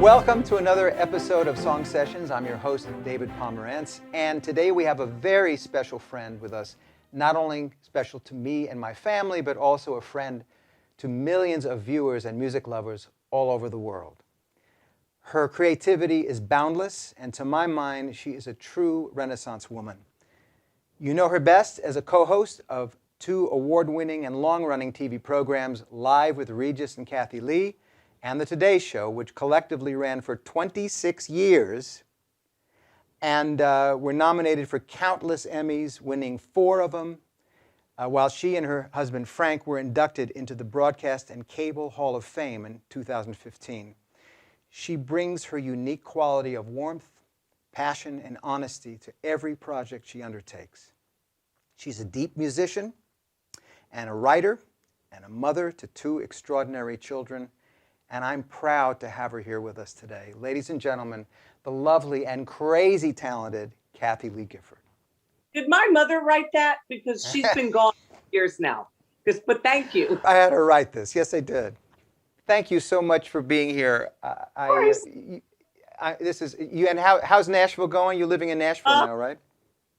Welcome to another episode of Song Sessions. I'm your host, David Pomeranz, and today we have a very special friend with us, not only special to me and my family, but also a friend to millions of viewers and music lovers all over the world. Her creativity is boundless, and to my mind, she is a true Renaissance woman. You know her best as a co-host of two award-winning and long-running TV programs, Live with Regis and Kathie Lee, and The Today Show, which collectively ran for 26 years, and were nominated for countless Emmys, winning 4 of them, while she and her husband Frank were inducted into the Broadcast and Cable Hall of Fame in 2015. She brings her unique quality of warmth, passion, and honesty to every project she undertakes. She's a deep musician and a writer and a mother to 2 extraordinary children, and I'm proud to have her here with us today. Ladies and gentlemen, the lovely and crazy talented Kathie Lee Gifford. Did my mother write that? Because she's been gone for years now. But thank you. I had her write this. Yes, I did. Thank you so much for being here. This is you. And how's Nashville going? You're living in Nashville now, right?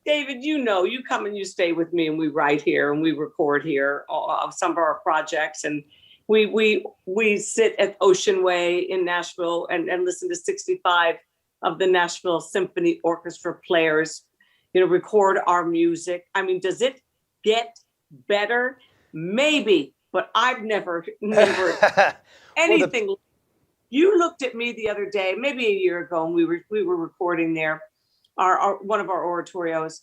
David, you know, you come and you stay with me, and we write here and we record here of some of our projects, and we sit at Ocean Way in Nashville and listen to 65 of the Nashville Symphony Orchestra players, record our music. I mean, does it get better? Maybe, but I've never anything. Well, You looked at me the other day, maybe a year ago, and we were recording there, our one of our oratorios,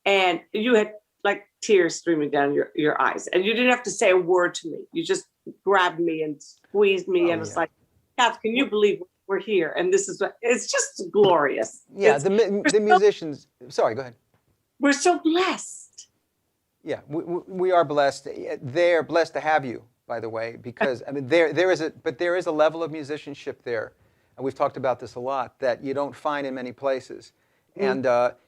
and you had like tears streaming down your eyes, and you didn't have to say a word to me. You just grabbed me and squeezed me, and it's like, Kath, can you believe we're here? And this is it's just glorious. Yeah, the musicians. Sorry, go ahead. We're so blessed. Yeah, we are blessed. They're blessed to have you, by the way, because I mean there is a level of musicianship there, and we've talked about this a lot, that you don't find in many places. And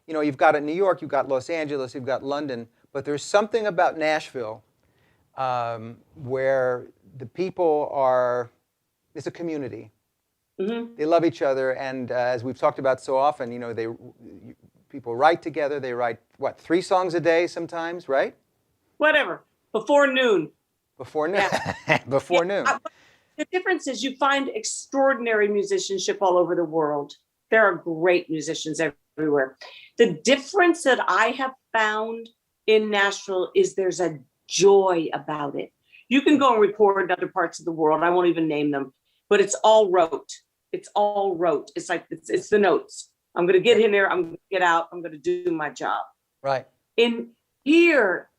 you've got it in New York, you've got Los Angeles, you've got London, but there's something about Nashville where the people are. It's a community. Mm-hmm. They love each other, and as we've talked about so often, people write together. They write 3 songs a day sometimes, right? Whatever, before noon. Before noon. Yeah. Before noon. The difference is you find extraordinary musicianship all over the world. There are great musicians everywhere. The difference that I have found in Nashville is there's a joy about it. You can go and record in other parts of the world. I won't even name them, but it's all rote. It's all rote. It's like, it's the notes. I'm going to get in there. I'm going to get out. I'm going to do my job. Right. In here,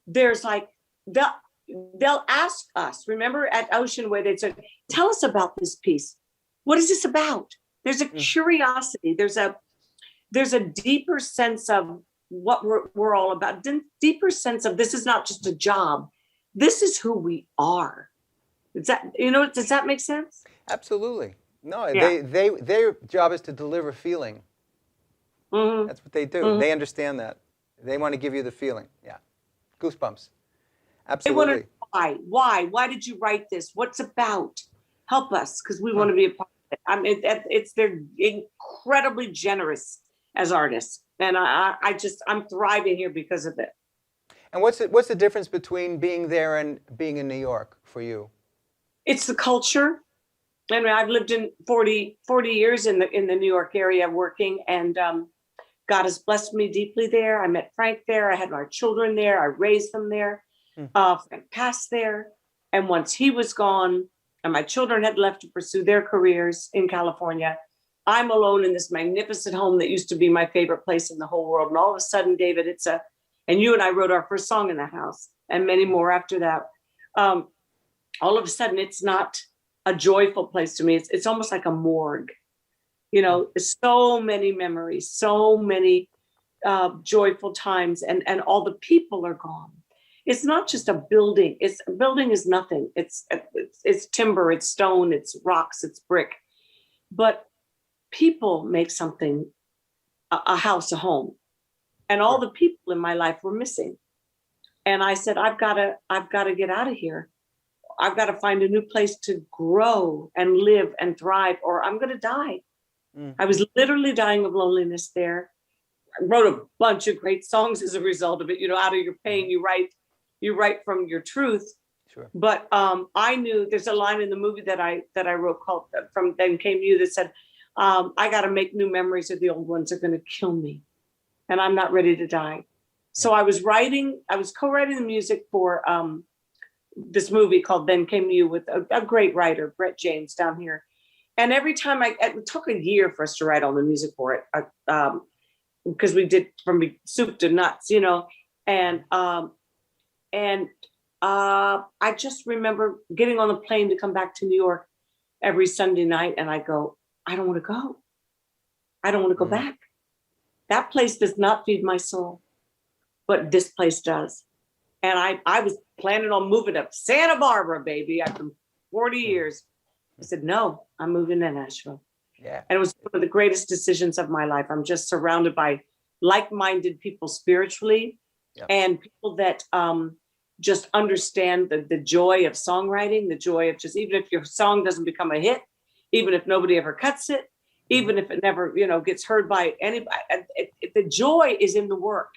there's like, they'll ask us, remember at Ocean Way, they'd say, tell us about this piece. What is this about? There's a curiosity. There's a deeper sense of what we're all about. Deeper sense of this is not just a job. This is who we are. Does that make sense? Absolutely. No, Yeah. their job is to deliver feeling. Mm-hmm. That's what they do. Mm-hmm. They understand that. They want to give you the feeling. Yeah. Goosebumps. They Absolutely. wonder why did you write this? What's it about? Help us, because we want to be a part of it. I mean, they're incredibly generous as artists, and I'm thriving here because of it. And what's the difference between being there and being in New York for you? It's the culture. I mean, I've lived in 40 years in the New York area working, and God has blessed me deeply there. I met Frank there. I had my children there. I raised them there. Frank passed there. And once he was gone and my children had left to pursue their careers in California, I'm alone in this magnificent home that used to be my favorite place in the whole world. And all of a sudden, David, and you and I wrote our first song in that house and many more after that. All of a sudden, it's not a joyful place to me. It's almost like a morgue. So many memories, so many joyful times, and all the people are gone. It's not just a building. A building is nothing. It's timber, it's stone, it's rocks, it's brick. But people make something, a house, a home. And all the people in my life were missing. And I said, I've got to get out of here. I've got to find a new place to grow and live and thrive, or I'm going to die. I was literally dying of loneliness there. I wrote a bunch of great songs as a result of it. You know, out of your pain, you write from your truth. Sure. But I knew there's a line in the movie that I wrote called "From Then Came You" that said, "I got to make new memories, or the old ones are going to kill me, and I'm not ready to die." So I was co-writing the music for this movie called "Then Came You" with a great writer, Brett James, down here. And every time it took a year for us to write all the music for it, because we did from soup to nuts, you know. And I just remember getting on the plane to come back to New York every Sunday night, and I go, I don't want to go. I don't want to go back. That place does not feed my soul, but this place does. And I was planning on moving to Santa Barbara, baby, after 40 years. I said, no, I'm moving to Nashville. Yeah. And it was one of the greatest decisions of my life. I'm just surrounded by like-minded people spiritually, and people that just understand the joy of songwriting, the joy of just, even if your song doesn't become a hit, even if nobody ever cuts it, even if it never, you know, gets heard by anybody, the joy is in the work.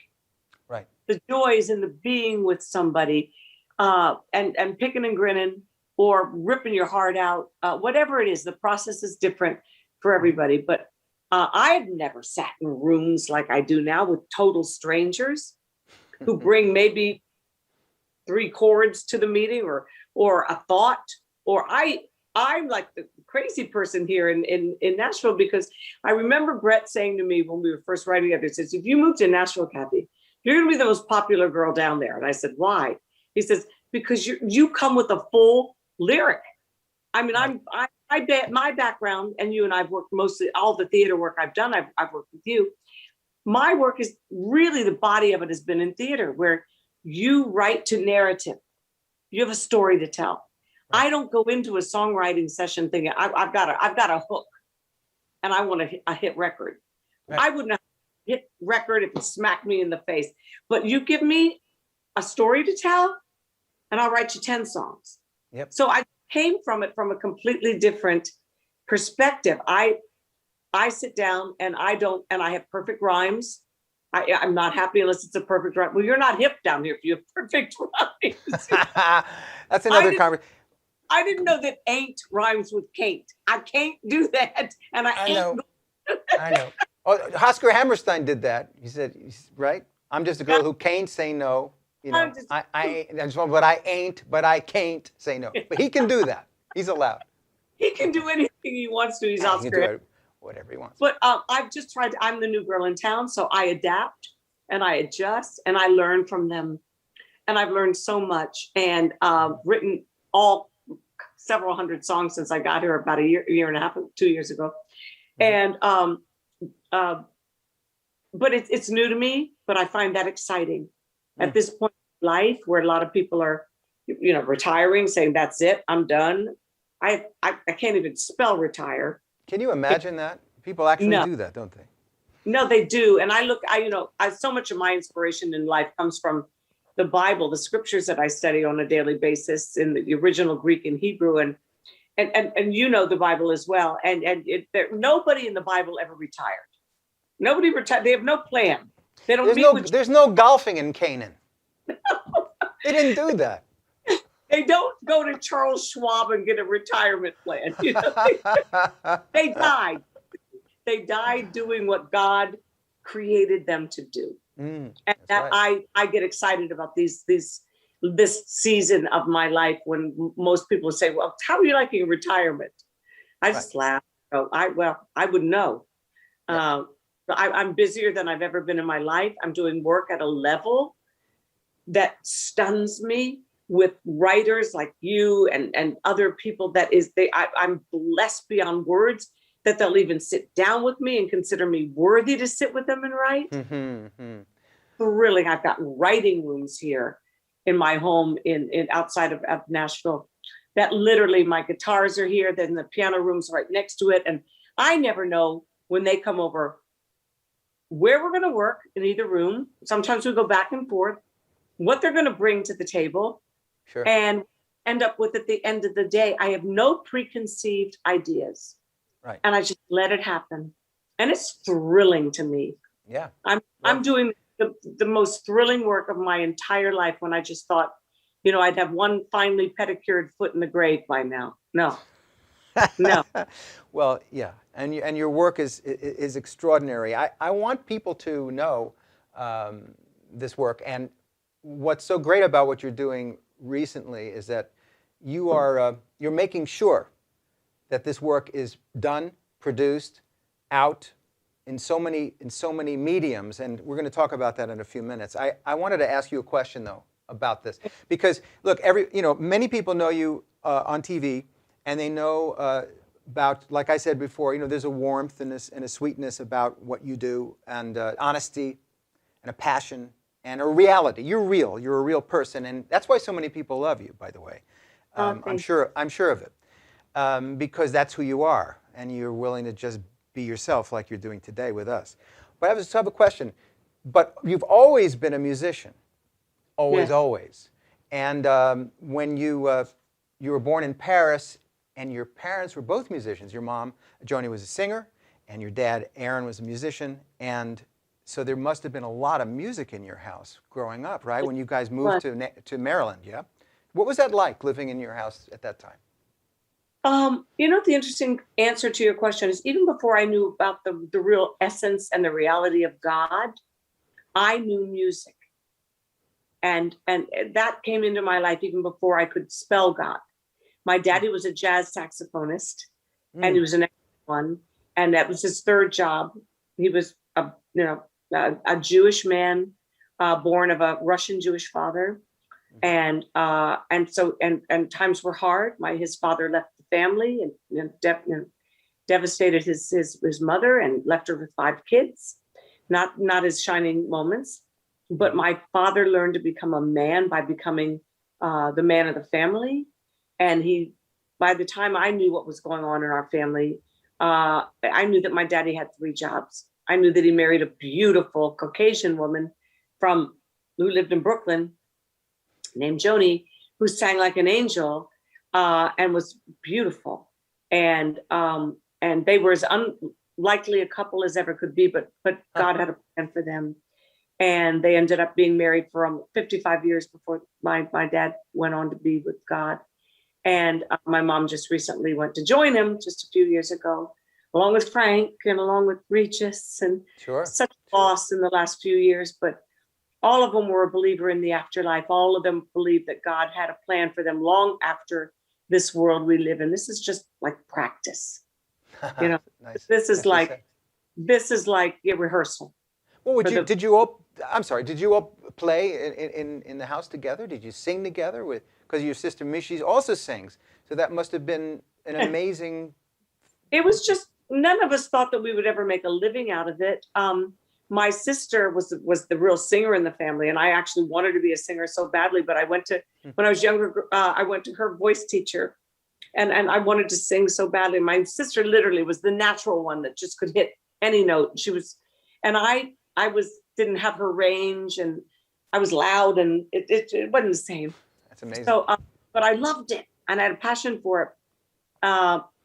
Right. The joy is in the being with somebody, and picking and grinning, or ripping your heart out, whatever it is. The process is different for everybody. But I've never sat in rooms like I do now with total strangers who bring maybe 3 chords to the meeting, or a thought, or I'm like the crazy person here in Nashville, because I remember Brett saying to me when we were first writing together, he says, if you move to Nashville, Kathie, you're going to be the most popular girl down there. And I said, why? He says, because you come with a full lyric. I mean, my background, and you and I've worked mostly all the theater work I've done, I've worked with you. My work is really, the body of it has been in theater, where you write to narrative. You have a story to tell. Right. I don't go into a songwriting session thinking I've got a hook, and I want a hit record. Right. I wouldn't have a hit record if it smacked me in the face. But you give me a story to tell, and I'll write you 10 songs. Yep. So I came from it from a completely different perspective. I sit down and I have perfect rhymes. I'm not happy unless it's a perfect rhyme. Well, you're not hip down here if you have perfect rhymes. That's another conversation. I didn't know that ain't rhymes with can't. I can't do that. And I know. I know. Oh, Oscar Hammerstein did that. He said, right? I'm just a girl who can't say no. You know, but I can't say no. But he can do that. He's allowed. He can do anything he wants to. He's Oscar. He can do whatever he wants. But I've just tried. I'm the new girl in town, so I adapt and I adjust and I learn from them. And I've learned so much, and written several hundred songs since I got here about a year and a half, 2 years ago. And but it's new to me, but I find that exciting. At this point in life, where a lot of people are, you know, retiring, saying that's it, I'm done. I can't even spell retire. Can you imagine that? People actually do that, don't they? No, they do. And so much of my inspiration in life comes from the Bible, the scriptures that I study on a daily basis in the original Greek and Hebrew, and you know the Bible as well. And nobody in the Bible ever retired. Nobody retired. They have no plan. They don't. There's no golfing in Canaan. They didn't do that. They don't go to Charles Schwab and get a retirement plan. You know? They died. They died doing what God created them to do. And that right. I get excited about this season of my life, when most people say, well, how are you liking retirement? I just laugh. I wouldn't know. Yeah. I'm busier than I've ever been in my life. I'm doing work at a level that stuns me, with writers like you and other people I'm blessed beyond words that they'll even sit down with me and consider me worthy to sit with them and write. Thrilling. I've got writing rooms here in my home in outside of Nashville, that literally my guitars are here, then the piano room's right next to it. And I never know when they come over where we're going to work in either room. Sometimes we go back and forth, what they're going to bring to the table. Sure. And end up with at the end of the day. I have no preconceived ideas. Right. And I just let it happen. And it's thrilling to me. Yeah. I'm doing the most thrilling work of my entire life when I just thought, I'd have one finely pedicured foot in the grave by now. No. Well, yeah, and your work is extraordinary. I want people to know this work, and what's so great about what you're doing recently is that you're making sure that this work is done, produced, out in so many mediums, and we're going to talk about that in a few minutes. I wanted to ask you a question though about this, because look, many people know you on TV. And they know about, like I said before, there's a warmth and a sweetness about what you do, and honesty, and a passion, and a reality. You're real. You're a real person, and that's why so many people love you. By the way, I'm sure of it, because that's who you are, and you're willing to just be yourself, like you're doing today with us. But I just have a question. But you've always been a musician, always, Yes. always. And when you were born in Paris. And your parents were both musicians. Your mom, Joni, was a singer, and your dad, Aaron, was a musician. And so there must have been a lot of music in your house growing up, right? When you guys moved to Maryland, yeah? What was that like, living in your house at that time? The interesting answer to your question is, even before I knew about the real essence and the reality of God, I knew music. And that came into my life even before I could spell God. My daddy was a jazz saxophonist, and he was an excellent one, and that was his third job. He was a Jewish man, born of a Russian Jewish father, and so times were hard. His father left the family and devastated his mother and left her with 5 kids. Not his shining moments, but my father learned to become a man by becoming the man of the family. And by the time I knew what was going on in our family, I knew that my daddy had 3 jobs. I knew that he married a beautiful Caucasian woman who lived in Brooklyn named Joni, who sang like an angel and was beautiful. And they were as unlikely a couple as ever could be, but God had a plan for them. And they ended up being married for 55 years before my dad went on to be with God. And my mom just recently went to join him just a few years ago, along with Frank and along with Regis, and such loss in the last few years. But all of them were a believer in the afterlife. All of them believed that God had a plan for them long after this world we live in. This is just like practice. Nice. This is like a rehearsal. Well, did you all play in the house together? Did you sing together because your sister Mishi also sings? So that must have been an amazing. It was just, none of us thought that we would ever make a living out of it. My sister was the real singer in the family, and I actually wanted to be a singer so badly. But when I was younger, I went to her voice teacher, and I wanted to sing so badly. My sister literally was the natural one that just could hit any note. I didn't have her range, and I was loud, and it wasn't the same. That's amazing. So, but I loved it, and I had a passion for it.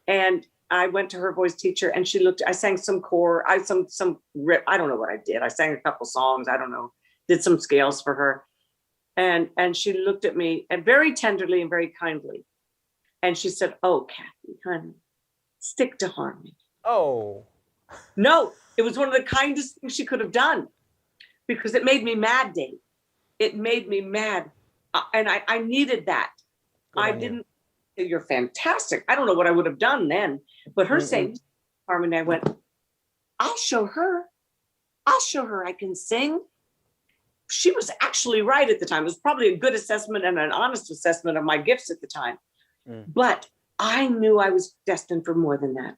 And I went to her voice teacher, and I sang some rip. I don't know what I did. I sang a couple songs. I don't know, did some scales for her. And she looked at me and very tenderly and very kindly. And she said, "Oh, Kathie, honey, stick to harmony." Oh. No, it was one of the kindest things she could have done, because it made me mad, Dave. It made me mad. And I needed that. I didn't. You're fantastic. I don't know what I would have done then, but her saying, harmony, I went, I'll show her I can sing. She was actually right at the time. It was probably a good assessment and an honest assessment of my gifts at the time. But I knew I was destined for more than that.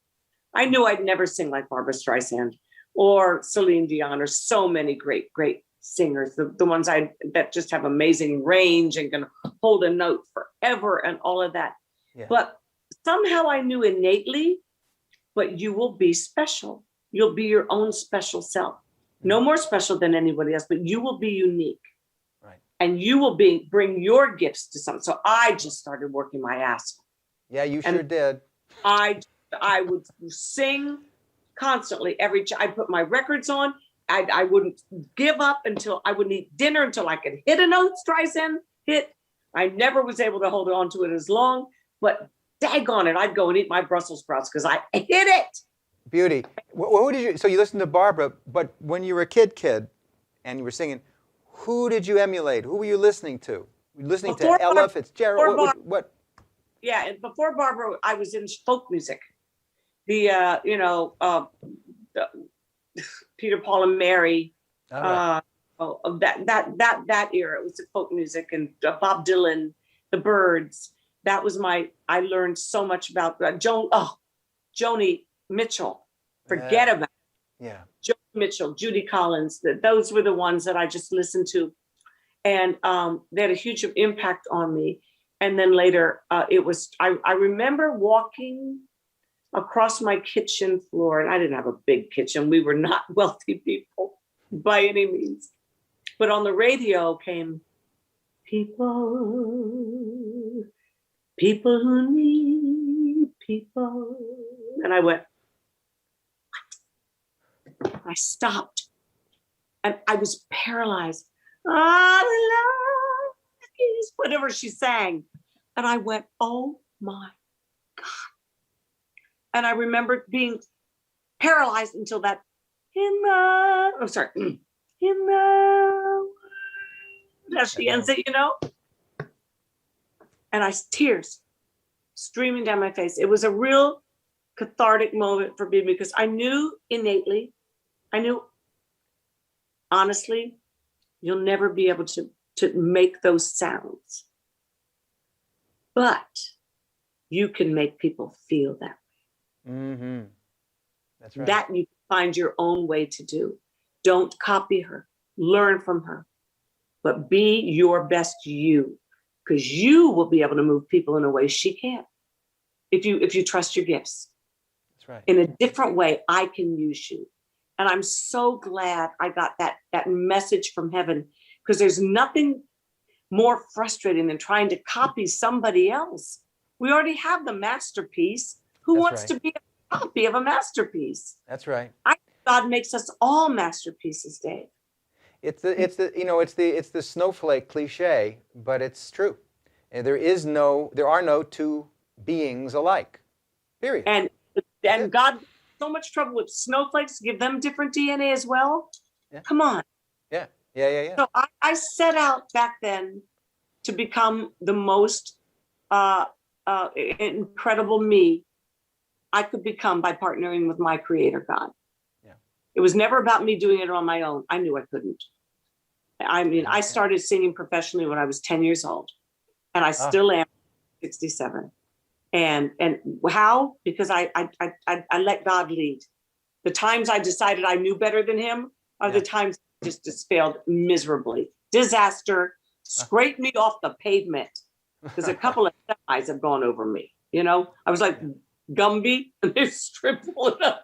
I knew I'd never sing like Barbra Streisand or Celine Dion or so many great, great singers, the ones that just have amazing range and can hold a note forever and all of that. Yeah. But somehow I knew innately, but you will be special. You'll be your own special self. No more special than anybody else, but you will be unique. Right. and you will bring your gifts to some. So I just started working my ass off. Yeah, you sure did. I would sing constantly. I'd put my records on. I wouldn't give up until I wouldn't eat dinner until I could hit a note Streisand hit. I never was able to hold on to it as long, but daggone it, I'd go and eat my Brussels sprouts because I hit it. Beauty. What did you? So you listened to Barbara, but when you were a kid, and you were singing, who did you emulate? Who were you listening to? Were you listening to Ella Fitzgerald? What? Yeah, and before Barbara, I was in folk music. The Peter, Paul, and Mary. That era. It was folk music, and Bob Dylan, the Byrds. That was I learned so much about Joni Mitchell. Forget about it. Yeah. Joni Mitchell, Judy Collins. Those were the ones that I just listened to, and they had a huge impact on me. And then later, I remember walking across my kitchen floor, and I didn't have a big kitchen. We were not wealthy people by any means. But on the radio came people who need people. And I went, what? I stopped. And I was paralyzed. Whatever she sang. And I went, oh my God. And I remember being paralyzed until that in the as she ends it, and tears streaming down my face. It was a real cathartic moment for me because I knew honestly, you'll never be able to make those sounds, but you can make people feel that way. Mm-hmm. That's right. That you find your own way to do. Don't copy her. Learn from her. But be your best you, because you will be able to move people in a way she can't. If you trust your gifts. That's right. In a different way, I can use you. And I'm so glad I got that message from heaven, because there's nothing more frustrating than trying to copy somebody else. We already have the masterpiece. Who wants to be a copy of a masterpiece? That's right. God makes us all masterpieces, Dave. It's the snowflake cliche, but it's true. And there are no two beings alike. Period. And God, so much trouble with snowflakes. Give them different DNA as well. Yeah. Come on. Yeah. So I set out back then to become the most incredible me I could become by partnering with my creator, God. Yeah. It was never about me doing it on my own. I knew I couldn't. I mean, I started singing professionally when I was 10 years old, and I still am 67. And how? Because I let God lead. The times I decided I knew better than him are the times I just failed miserably. Disaster, scraped me off the pavement, because a couple of semis have gone over me. I was like Gumby, and they're stripping up.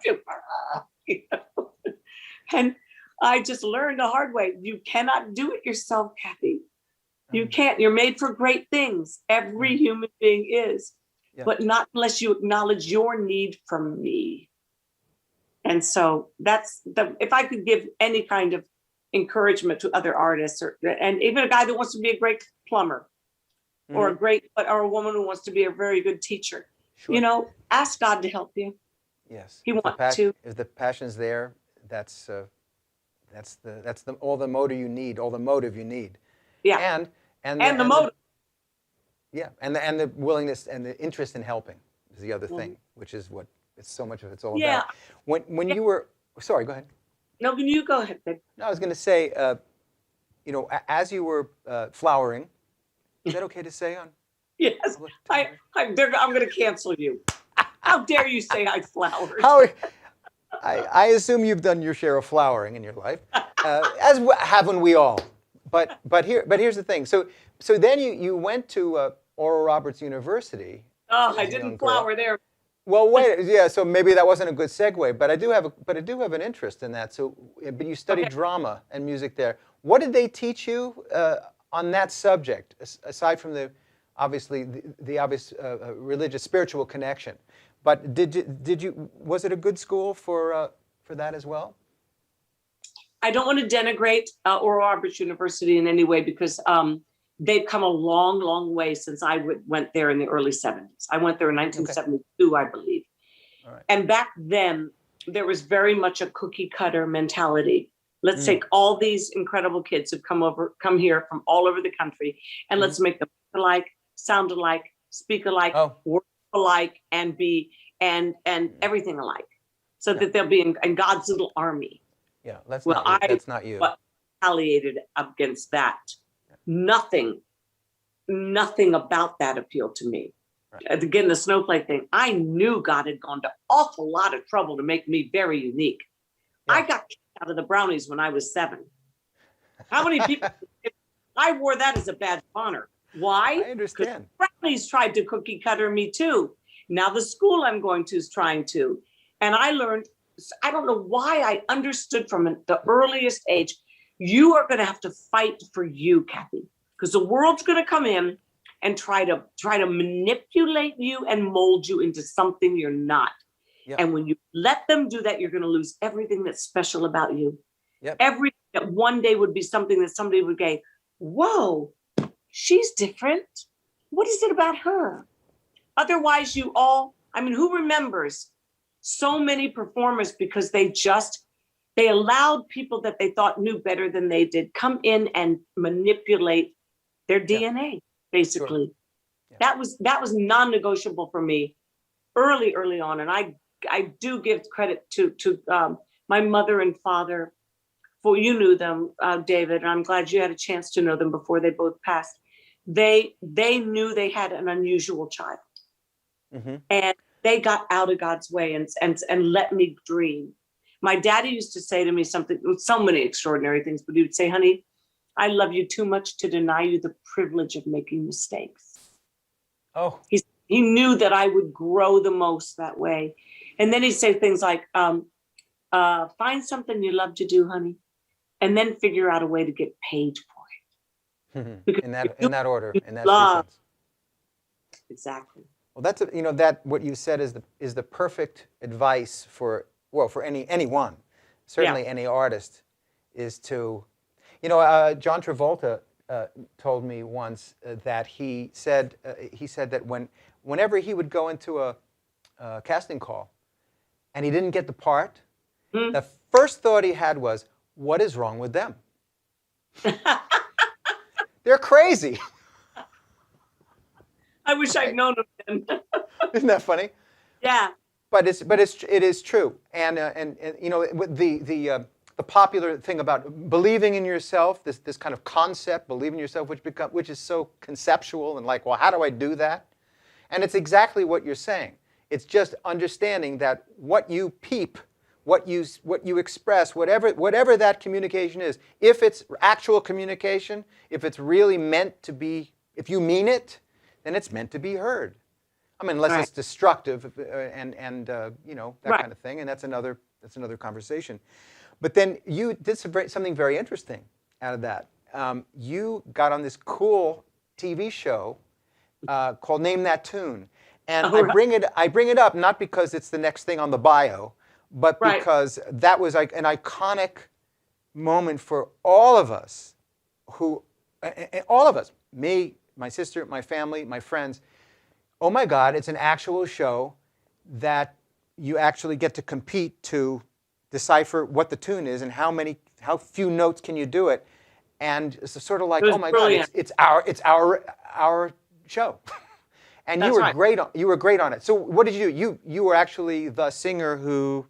And I just learned the hard way. You cannot do it yourself, Kathie. You can't. You're made for great things. Every human being is, but not unless you acknowledge your need from me. And so if I could give any kind of encouragement to other artists, and even a guy that wants to be a great plumber, or a woman who wants to be a very good teacher, ask God to help you. Yes. He wants to. If the passion's there, that's all the motive you need. All the motive you need. Yeah. And the motive. Yeah, and the willingness and the interest in helping is the other thing, which is what so much of it's all about. When you were, sorry, go ahead. No, you go ahead, babe. No, I was going to say, as you were flowering, is that okay to say on? Yes, I'm going to cancel you. How dare you say I flowered? I assume you've done your share of flowering in your life, as haven't we all. But here's the thing. So then you went to Oral Roberts University. Oh, I didn't flower there. Well, wait. Yeah. So maybe that wasn't a good segue. But I do have an interest in that. So, but you studied drama and music there. What did they teach you on that subject, aside from the obviously the obvious religious spiritual connection. But was it a good school for that as well? I don't want to denigrate Oral Roberts University in any way, because they've come a long, long way since I went there in the early 70s. I went there in 1972, I believe. All right. And back then, there was very much a cookie cutter mentality. Let's take all these incredible kids who've come here from all over the country, and let's make them look alike, sound alike, speak alike, work alike, and be and everything alike, so that they'll be in God's little army. Yeah, that's not you. Retaliated against that. Nothing about that appealed to me. Right. Again, the snowflake thing. I knew God had gone to awful lot of trouble to make me very unique. Yeah. I got kicked out of the Brownies when I was 7. How many people? I wore that as a badge of honor. Why? I understand. Because Brownies tried to cookie cutter me too. Now the school I'm going to is trying to. And I learned, I don't know why I understood from the earliest age, you are going to have to fight for you, Kathie, because the world's going to come in and try to manipulate you and mold you into something you're not. Yep. And when you let them do that, you're going to lose everything that's special about you. Yep. Everything that one day would be something that somebody would go, whoa, she's different. What is it about her? Otherwise, who remembers so many performers because they allowed people that they thought knew better than they did come in and manipulate their DNA, basically. Sure. Yeah. That was non-negotiable for me early on. And I do give credit to my mother and father, for you knew them, David, and I'm glad you had a chance to know them before they both passed. They knew they had an unusual child. Mm-hmm. And they got out of God's way and let me dream. My daddy used to say to me so many extraordinary things, but he would say, honey, I love you too much to deny you the privilege of making mistakes. Oh. He knew that I would grow the most that way. And then he'd say things like, find something you love to do, honey, and then figure out a way to get paid for it. in that order, in that sequence. Exactly. Well, that's that what you said is the perfect advice for anyone, certainly any artist, is to, John Travolta told me once that he said that whenever he would go into a casting call and he didn't get the part, the first thought he had was, what is wrong with them? They're crazy. I wish I'd known him then. Isn't that funny? Yeah. But it is true, and the popular thing about believing in yourself, this kind of concept, believe in yourself, which is so conceptual and like, well, how do I do that? And it's exactly what you're saying. It's just understanding that what you peep, what you express, whatever that communication is, if it's actual communication, if it's really meant to be, if you mean it, then it's meant to be heard. I mean, unless it's destructive and that kind of thing, and that's another conversation. But then you did something very interesting out of that. You got on this cool TV show called Name That Tune, and I bring it up not because it's the next thing on the bio, but because that was like an iconic moment for all of us, me, my sister, my family, my friends. Oh my God, it's an actual show that you actually get to compete to decipher what the tune is and how few notes can you do it. And it's sort of like, oh my brilliant. God, it's our show. And you were great on it. So what did you do? You were actually the singer who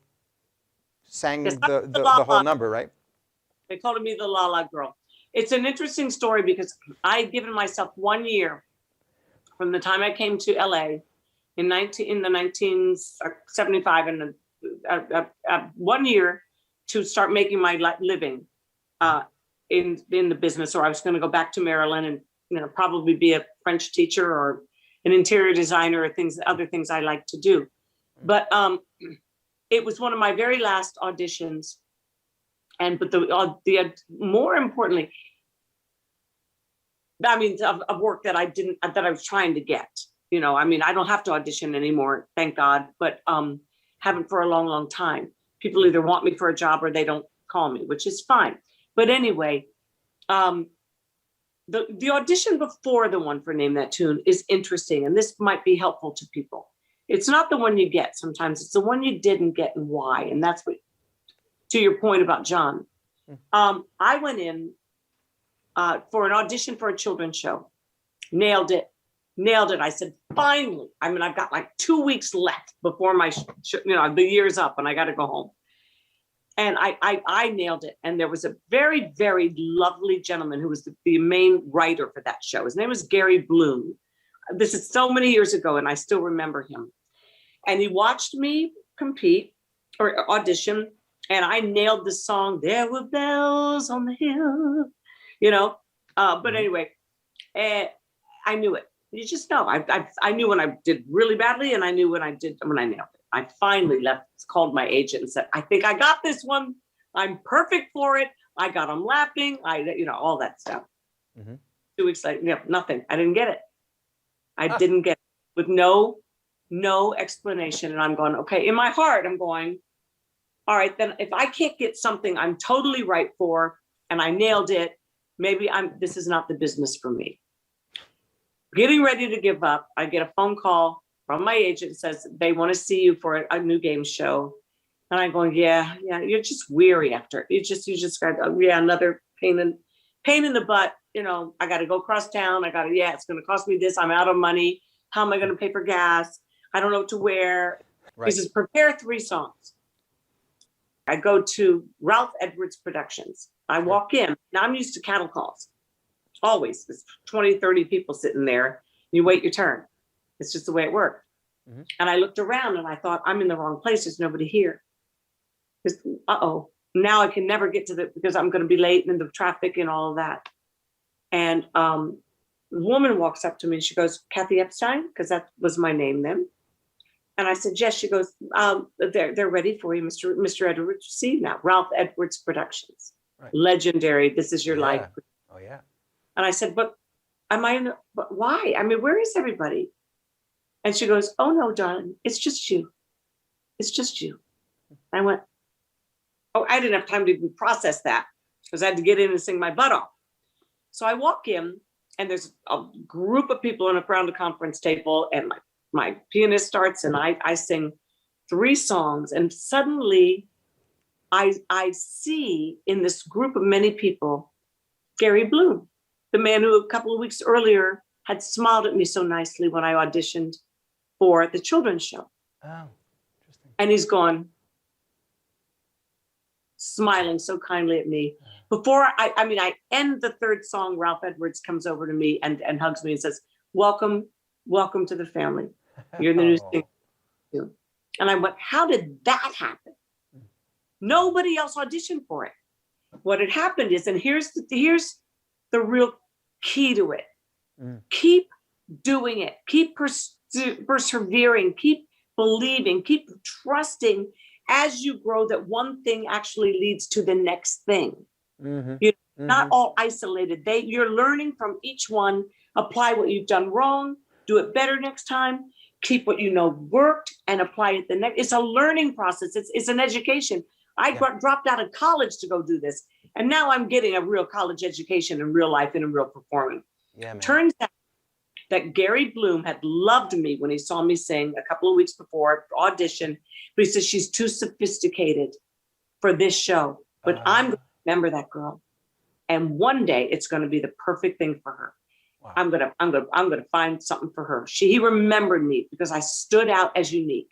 sang the whole number, right? They called me the La La Girl. It's an interesting story because I had given myself 1 year from the time I came to LA in the 1975, and 1 year to start making my living in the business, or I was going to go back to Maryland and probably be a French teacher or an interior designer or other things I like to do. But it was one of my very last auditions, but more importantly, I mean, of work that I was trying to get. You know, I mean, I don't have to audition anymore, thank God, but haven't for a long, long time. People either want me for a job or they don't call me, which is fine. But anyway, the audition before the one for Name That Tune is interesting, and this might be helpful to people. It's not the one you get sometimes, it's the one you didn't get and why. And that's what, to your point about John. I went in for an audition for a children's show. Nailed it. I said, finally. I mean, I've got like 2 weeks left before my, the year's up and I got to go home. And I nailed it. And there was a very, very lovely gentleman who was the main writer for that show. His name was Gary Bloom. This is so many years ago, and I still remember him. And he watched me compete or audition, and I nailed the song, There Were Bells on the Hill, but anyway, I knew it. You just know. I knew when I did really badly, and I knew when I nailed it. I finally called my agent and said, I think I got this one. I'm perfect for it. I got them laughing. All that stuff. 2 weeks later, nothing. I didn't get it. I didn't get it with no explanation. And I'm going, okay, in my heart, I'm going, all right, then if I can't get something I'm totally right for, and I nailed it, maybe this is not the business for me. Getting ready to give up, I get a phone call from my agent, says they want to see you for a new game show. And I'm going, yeah, you're just weary after. You just got, another pain in the butt. I got to go across town. It's going to cost me this. I'm out of money. How am I going to pay for gas? I don't know what to wear. Right. He says, prepare 3 songs. I go to Ralph Edwards Productions. I walk in. Now I'm used to cattle calls. Always. There's 20, 30 people sitting there. You wait your turn. It's just the way it worked. Mm-hmm. And I looked around and I thought, I'm in the wrong place. There's nobody here. Now I can never get to because I'm going to be late in the traffic and all of that. And the woman walks up to me and she goes, Kathie Epstein, because that was my name then. And I said, yes. She goes, they're ready for you, Mr. Edwards. See now, Ralph Edwards Productions, right. Legendary. This is your life. Oh yeah. And I said, but why? I mean, where is everybody? And she goes, oh no, darling, it's just you. It's just you. I went, I didn't have time to even process that because I had to get in and sing my butt off. So I walk in and there's a group of people around the conference table, and my pianist starts and I sing 3 songs, and suddenly I see in this group of many people, Gary Bloom, the man who a couple of weeks earlier had smiled at me so nicely when I auditioned for the children's show. Oh, interesting. And he's gone, smiling so kindly at me. Before I end the 3rd song, Ralph Edwards comes over to me and hugs me and says, welcome to the family. You're the new singer. And I went, how did that happen? Nobody else auditioned for it. What had happened is, and here's the real key to it. Keep doing it. Keep persevering. Keep believing. Keep trusting as you grow that one thing actually leads to the next thing. Mm-hmm. You're not all isolated. You're learning from each one. Apply what you've done wrong. Do it better next time. Keep what you know worked and apply it the next. It's a learning process. It's an education. I dropped out of college to go do this. And now I'm getting a real college education in real life and in real performing. Yeah, man. Turns out that Gary Bloom had loved me when he saw me sing a couple of weeks before audition, but he says she's too sophisticated for this show. But I'm going to remember that girl, and one day it's going to be the perfect thing for her. Wow. I'm gonna find something for her. He remembered me because I stood out as unique.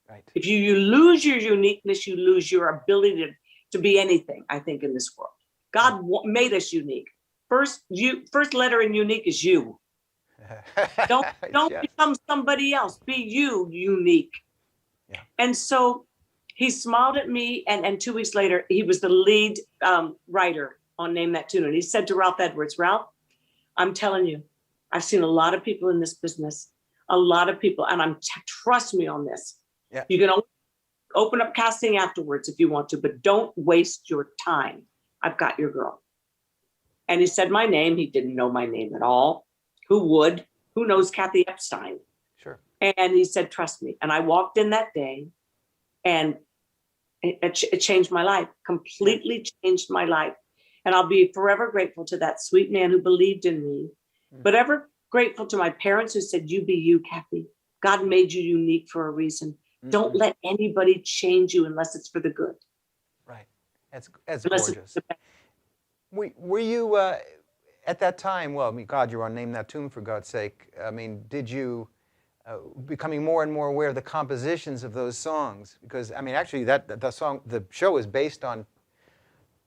Right. If you lose your uniqueness, you lose your ability to be anything. I think in this world, God made us unique. First letter in unique is you. Don't become somebody else. Be you, unique. Yeah. And so he smiled at me, and 2 weeks later, he was the lead writer on Name That Tune. And he said to Ralph Edwards, Ralph, I'm telling you, I've seen a lot of people in this business, a lot of people, and trust me on this. Yeah. You can open up casting afterwards if you want to, but don't waste your time. I've got your girl. And he said my name. He didn't know my name at all. Who would? Who knows Kathy Epstein? Sure. And he said, trust me. And I walked in that day, and it changed my life, completely changed my life. And I'll be forever grateful to that sweet man who believed in me, but ever grateful to my parents who said, you be you, Kathie. God made you unique for a reason. Don't let anybody change you unless it's for the good. Right. That's gorgeous. Were you, at that time, well, I mean, God, you're on Name That Tune, for God's sake. I mean, did you, becoming more and more aware of the compositions of those songs? Because, I mean, actually, the show is based on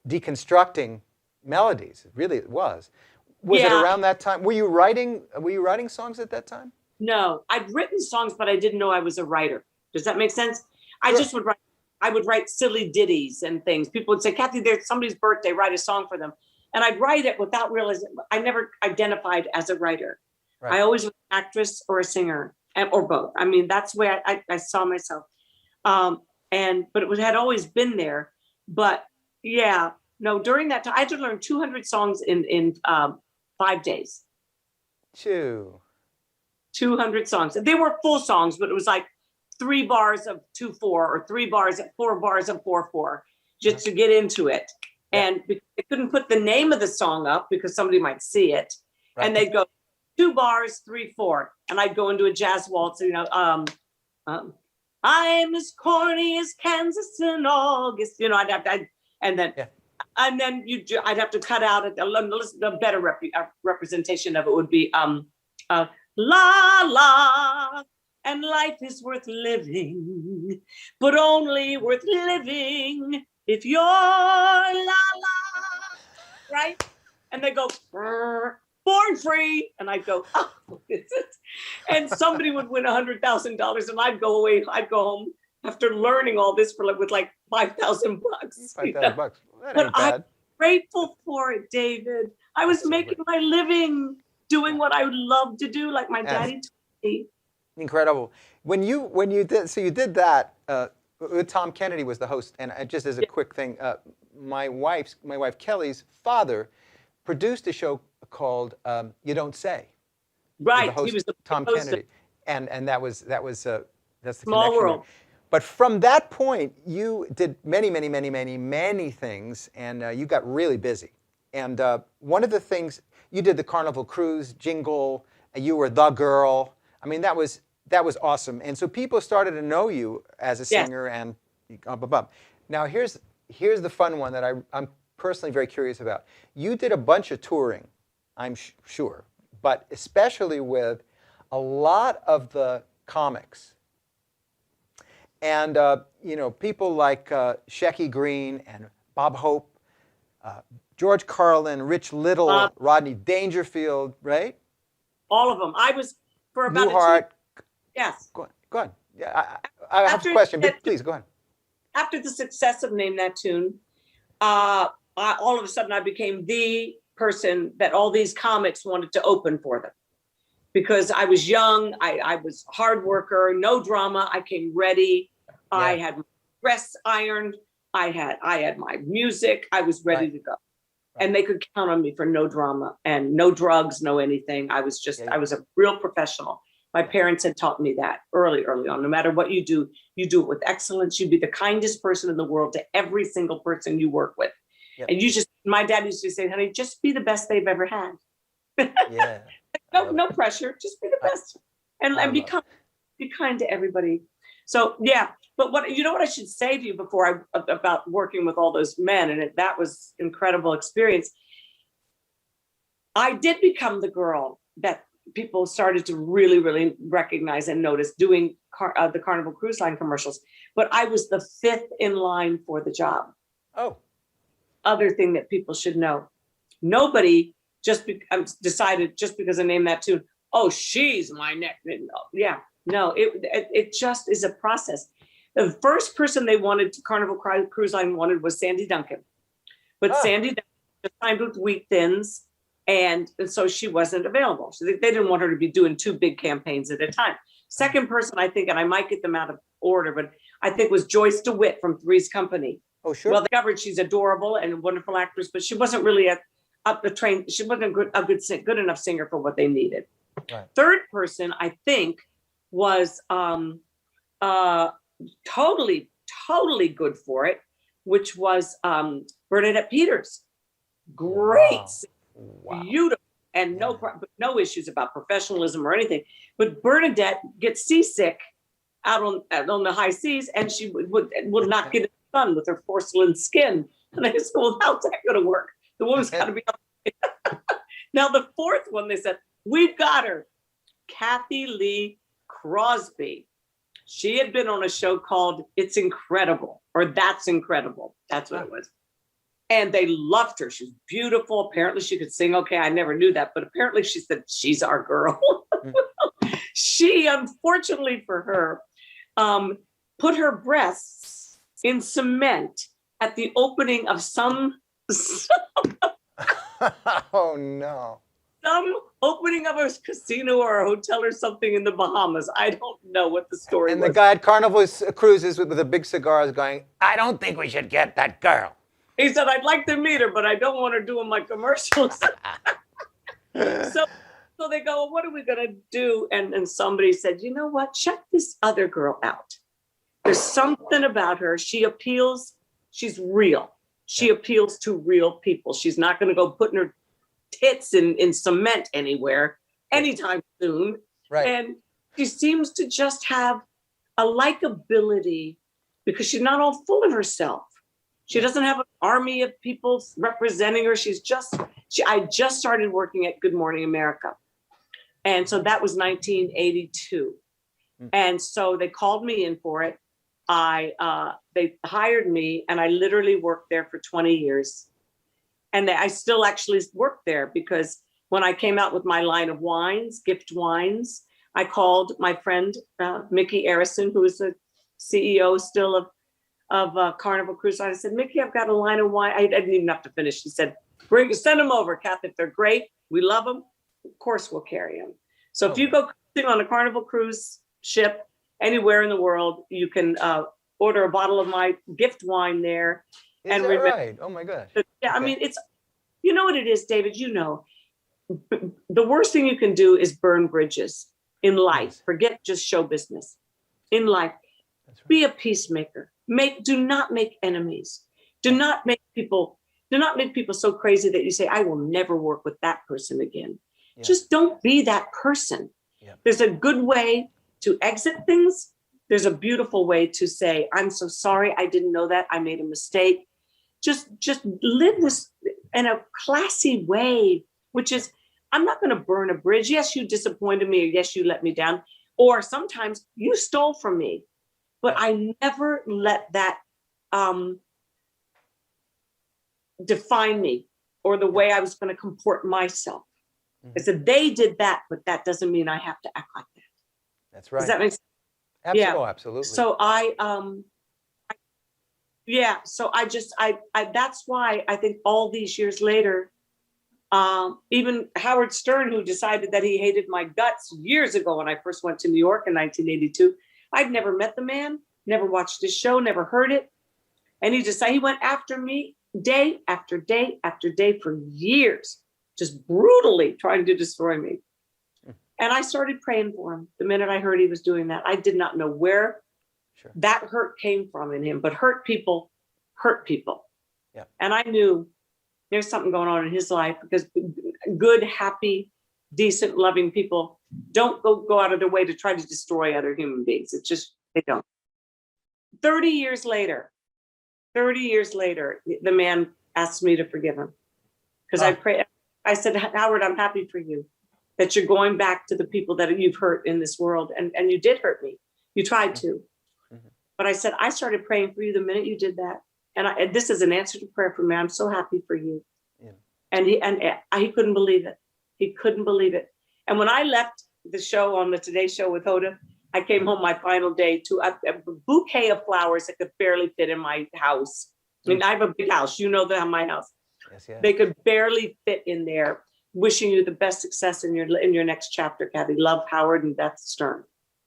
deconstructing melodies. It was. Was it around that time? Were you writing songs at that time? No, I'd written songs, but I didn't know I was a writer. Does that make sense? I Sure. just would write. I would write silly ditties and things. People would say, Kathie, there's somebody's birthday, write a song for them. And I'd write it without realizing. I never identified as a writer. Right. I always was an actress or a singer, or both. I mean, that's where I saw myself. But it had always been there. But yeah, no, during that time, I had to learn 200 songs in 5 days. 200 songs. They were full songs, but it was like 3 bars of 2/4 or 3 bars of 4 bars of 4/4, just to get into it. And they couldn't put the name of the song up because somebody might see it. Right. And they'd go 2 bars, 3/4, and I'd go into a jazz waltz. I'm as corny as Kansas in August. You know, I'd have to cut out a better representation of it would be la la. And life is worth living, but only worth living if you're la la, right? And they go, born free. And I'd go, oh, is it? And somebody would win $100,000 and I'd go away, I'd go home after learning all this with like $5,000. $5,000 bucks. That ain't bad. I'm grateful for it, David. I was making my living doing what I would love to do, like my daddy told me. Incredible. When you did that, Tom Kennedy was the host, and just as a quick thing, my wife Kelly's father produced a show called You Don't Say. Right, he was Tom Kennedy, and that's the Small connection. world. But from that point, you did many things, and you got really busy. And one of the things you did, the Carnival Cruise jingle, and you were the girl. I mean, that was awesome. And so people started to know you as a singer and up above. Now here's the fun one that I'm personally very curious about. You did a bunch of touring, I'm sure, but especially with a lot of the comics. And people like Shecky Green and Bob Hope, George Carlin, Rich Little, Rodney Dangerfield, right? All of them. I was for about Newhart. Yes. Go on. Yeah, I have a question, but please go on. After the success of Name That Tune, all of a sudden I became the person that all these comics wanted to open for them. Because I was young, I was a hard worker, no drama, I came ready. Yeah. I had my dress ironed, I had my music, I was ready to go. Right. And they could count on me for no drama and no drugs, no anything. I was I was a real professional. My parents had taught me that early on. No matter what you do it with excellence. You be the kindest person in the world to every single person you work with. Yep. And my dad used to say, honey, just be the best they've ever had. Yeah. No pressure, just be the best. And be kind to everybody. So yeah, but what I should say to you about working with all those men, and that was incredible experience. I did become the girl that people started to really, really recognize and notice doing the Carnival Cruise Line commercials, but I was the 5th in line for the job. Oh. Other thing that people should know. Nobody decided just because I named that tune, oh, she's my neck. Yeah, no, it just is a process. The first person they wanted to Carnival Cruise Line wanted was Sandy Duncan. But Sandy Duncan just signed with Wheat Thins, and so she wasn't available. So they didn't want her to be doing 2 big campaigns at a time. Second person, I think, and I might get them out of order, but I think was Joyce DeWitt from Three's Company. Oh, sure. Well, they covered she's adorable and a wonderful actress, but she wasn't really up the train. She wasn't good enough singer for what they needed. Right. Third person, I think, was totally good for it, which was Bernadette Peters. Great, Wow. beautiful, and no issues about professionalism or anything. But Bernadette gets seasick out on the high seas, and she would not get in the sun with her porcelain skin. And I just go, well, how's that going to work? The woman's got to be up. Now, the fourth one, they said, we've got her, Kathie Lee Crosby. She had been on a show called It's Incredible, or That's Incredible. That's what it was. And they loved her. She was beautiful. Apparently she could sing okay. I never knew that, but apparently she said, she's our girl. She, unfortunately for her, put her breasts in cement at the opening of some Oh, no. Some opening of a casino or a hotel or something in the Bahamas. I don't know what the story And was. the guy at Carnival Cruises with the big cigars going, I don't think we should get that girl. He said, I'd like to meet her, but I don't want her doing my commercials. So they go, well, what are we going to do? And somebody said, you know what? Check this other girl out. There's something about her. She appeals. She's real. She appeals to real people. She's not going to go putting her tits in cement anywhere anytime soon. Right. And she seems to just have a likability because she's not all full of herself. She doesn't have an army of people representing her. I just started working at Good Morning America. And so that was 1982. And so they called me in for it. They hired me, and I literally worked there for 20 years. And I still actually work there because when I came out with my line of wines, gift wines, I called my friend, Mickey Arison, who is the CEO still of Carnival Cruise Line. I said, Mickey, I've got a line of wine. I didn't even have to finish. She said, send them over, Kath. If they're great, we love them. Of course, we'll carry them. So if you go cruising on a Carnival cruise ship anywhere in the world, you can order a bottle of my gift wine there. Is that right? Oh my gosh. Yeah, I mean, it's, you know what it is, David, you know, the worst thing you can do is burn bridges in life. Forget just show business. In life, be a peacemaker. Do not make enemies. Do not make people so crazy that you say, I will never work with that person again. Yeah. Just don't be that person. Yeah. There's a good way to exit things. There's a beautiful way to say, I'm so sorry. I didn't know that. I made a mistake. Just live this in a classy way, which is, I'm not going to burn a bridge. Yes, you disappointed me, or yes, you let me down. Or sometimes you stole from me, but I never let that define me or the way I was going to comport myself. I said, they did that, but that doesn't mean I have to act like that. That's right. Does that make sense? Absolutely. Yeah. Oh, absolutely. So that's why I think all these years later, even Howard Stern, who decided that he hated my guts years ago when I first went to New York in 1982, I'd never met the man, never watched his show, never heard it. And he went after me day after day after day for years, just brutally trying to destroy me. And I started praying for him the minute I heard he was doing that. I did not know where that hurt came from in him, but hurt people hurt people. Yeah. And I knew there's something going on in his life because good, happy, decent, loving people don't go out of their way to try to destroy other human beings. It's just, they don't. 30 years later, the man asked me to forgive him. Because I prayed. I said, Howard, I'm happy for you that you're going back to the people that you've hurt in this world. And you did hurt me. You tried to. Mm-hmm. But I said, I started praying for you the minute you did that. And this is an answer to prayer for me. I'm so happy for you. Yeah. And he couldn't believe it. He couldn't believe it. And when I left the show on the Today Show with Hoda, I came home my final day to a bouquet of flowers that could barely fit in my house. I mean, I have a big house. You know that, my house. Yes, yes. They could barely fit in there. Wishing you the best success in your next chapter, Kathie. Love, Howard and Beth Stern.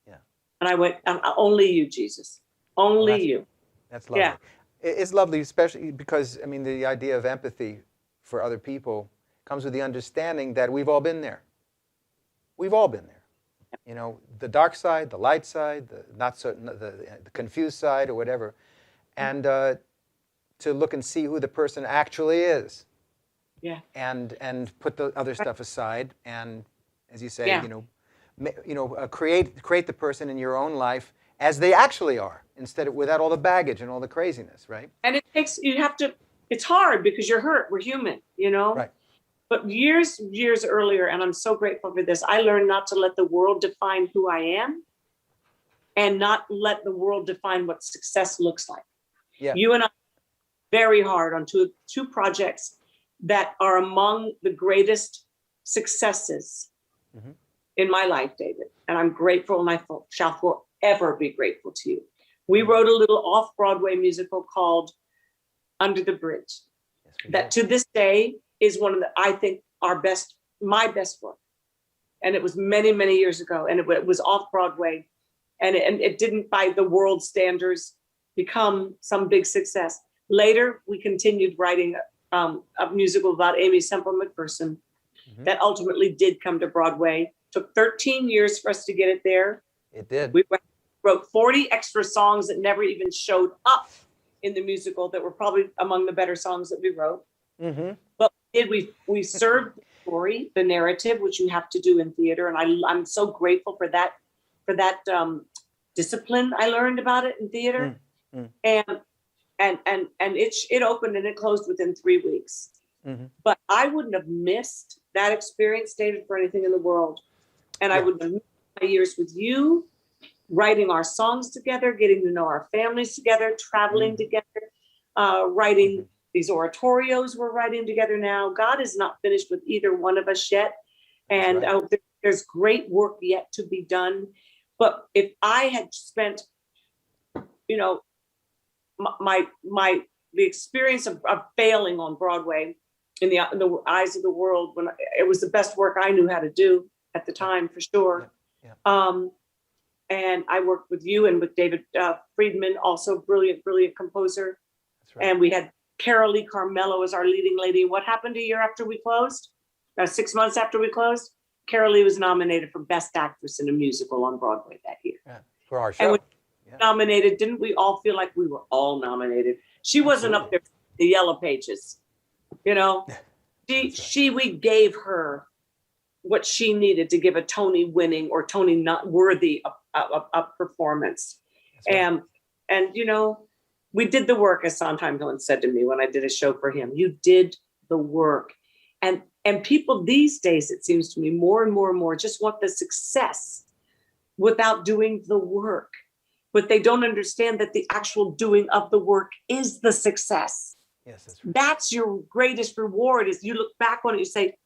Yeah. And I went, only you, Jesus. Only you. That's lovely. Yeah. It's lovely, especially because, I mean, the idea of empathy for other people comes with the understanding that we've all been there. We've all been there. You know, the dark side, the light side, the not so, the confused side or whatever. And to look and see who the person actually is. Yeah. And put the other stuff aside, and as you say, Yeah. create the person in your own life as they actually are, instead of without all the baggage and all the craziness, right? And it's hard because you're hurt. We're human, you know? Right. But years earlier, and I'm so grateful for this, I learned not to let the world define who I am and not let the world define what success looks like. Yeah. You and I very hard on two projects that are among the greatest successes in my life, David. And I'm grateful, and I shall forever be grateful to you. We wrote a little off-Broadway musical called Under the Bridge. Yes, that to this day is one of I think, my best work. And it was many, many years ago, and it was off-Broadway, and it didn't, by the world standards, become some big success. Later, we continued writing a musical about Amy Semple McPherson that ultimately did come to Broadway. Took 13 years for us to get it there. It did. We wrote 40 extra songs that never even showed up in the musical that were probably among the better songs that we wrote. But we served the story, the narrative, which you have to do in theater. And I'm so grateful for that discipline I learned about it in theater. And it opened and it closed within 3 weeks. But I wouldn't have missed that experience, David, for anything in the world. And I wouldn't have missed my years with you, writing our songs together, getting to know our families together, traveling together, writing these oratorios we're writing together now. God is not finished with either one of us yet. And there's great work yet to be done. But if I had spent, the experience of failing on Broadway in the eyes of the world, when it was the best work I knew how to do at the time, for sure. And I worked with you and with David Friedman, also brilliant composer. That's right. And we had Carol Lee Carmello as our leading lady. What happened a year after we closed? 6 months after we closed? Carol Lee was nominated for Best Actress in a Musical on Broadway that year. Yeah, for our show. And when nominated, didn't we all feel like we were all nominated? She wasn't up there, the Yellow Pages, you know? We gave her what she needed to give a Tony winning or Tony not worthy of performance. Right. And we did the work, as Sondheim once said to me when I did a show for him. You did the work. And people these days, it seems to me, more and more just want the success without doing the work. But they don't understand that the actual doing of the work is the success. Yes, that's right. That's your greatest reward, is you look back on it, you say,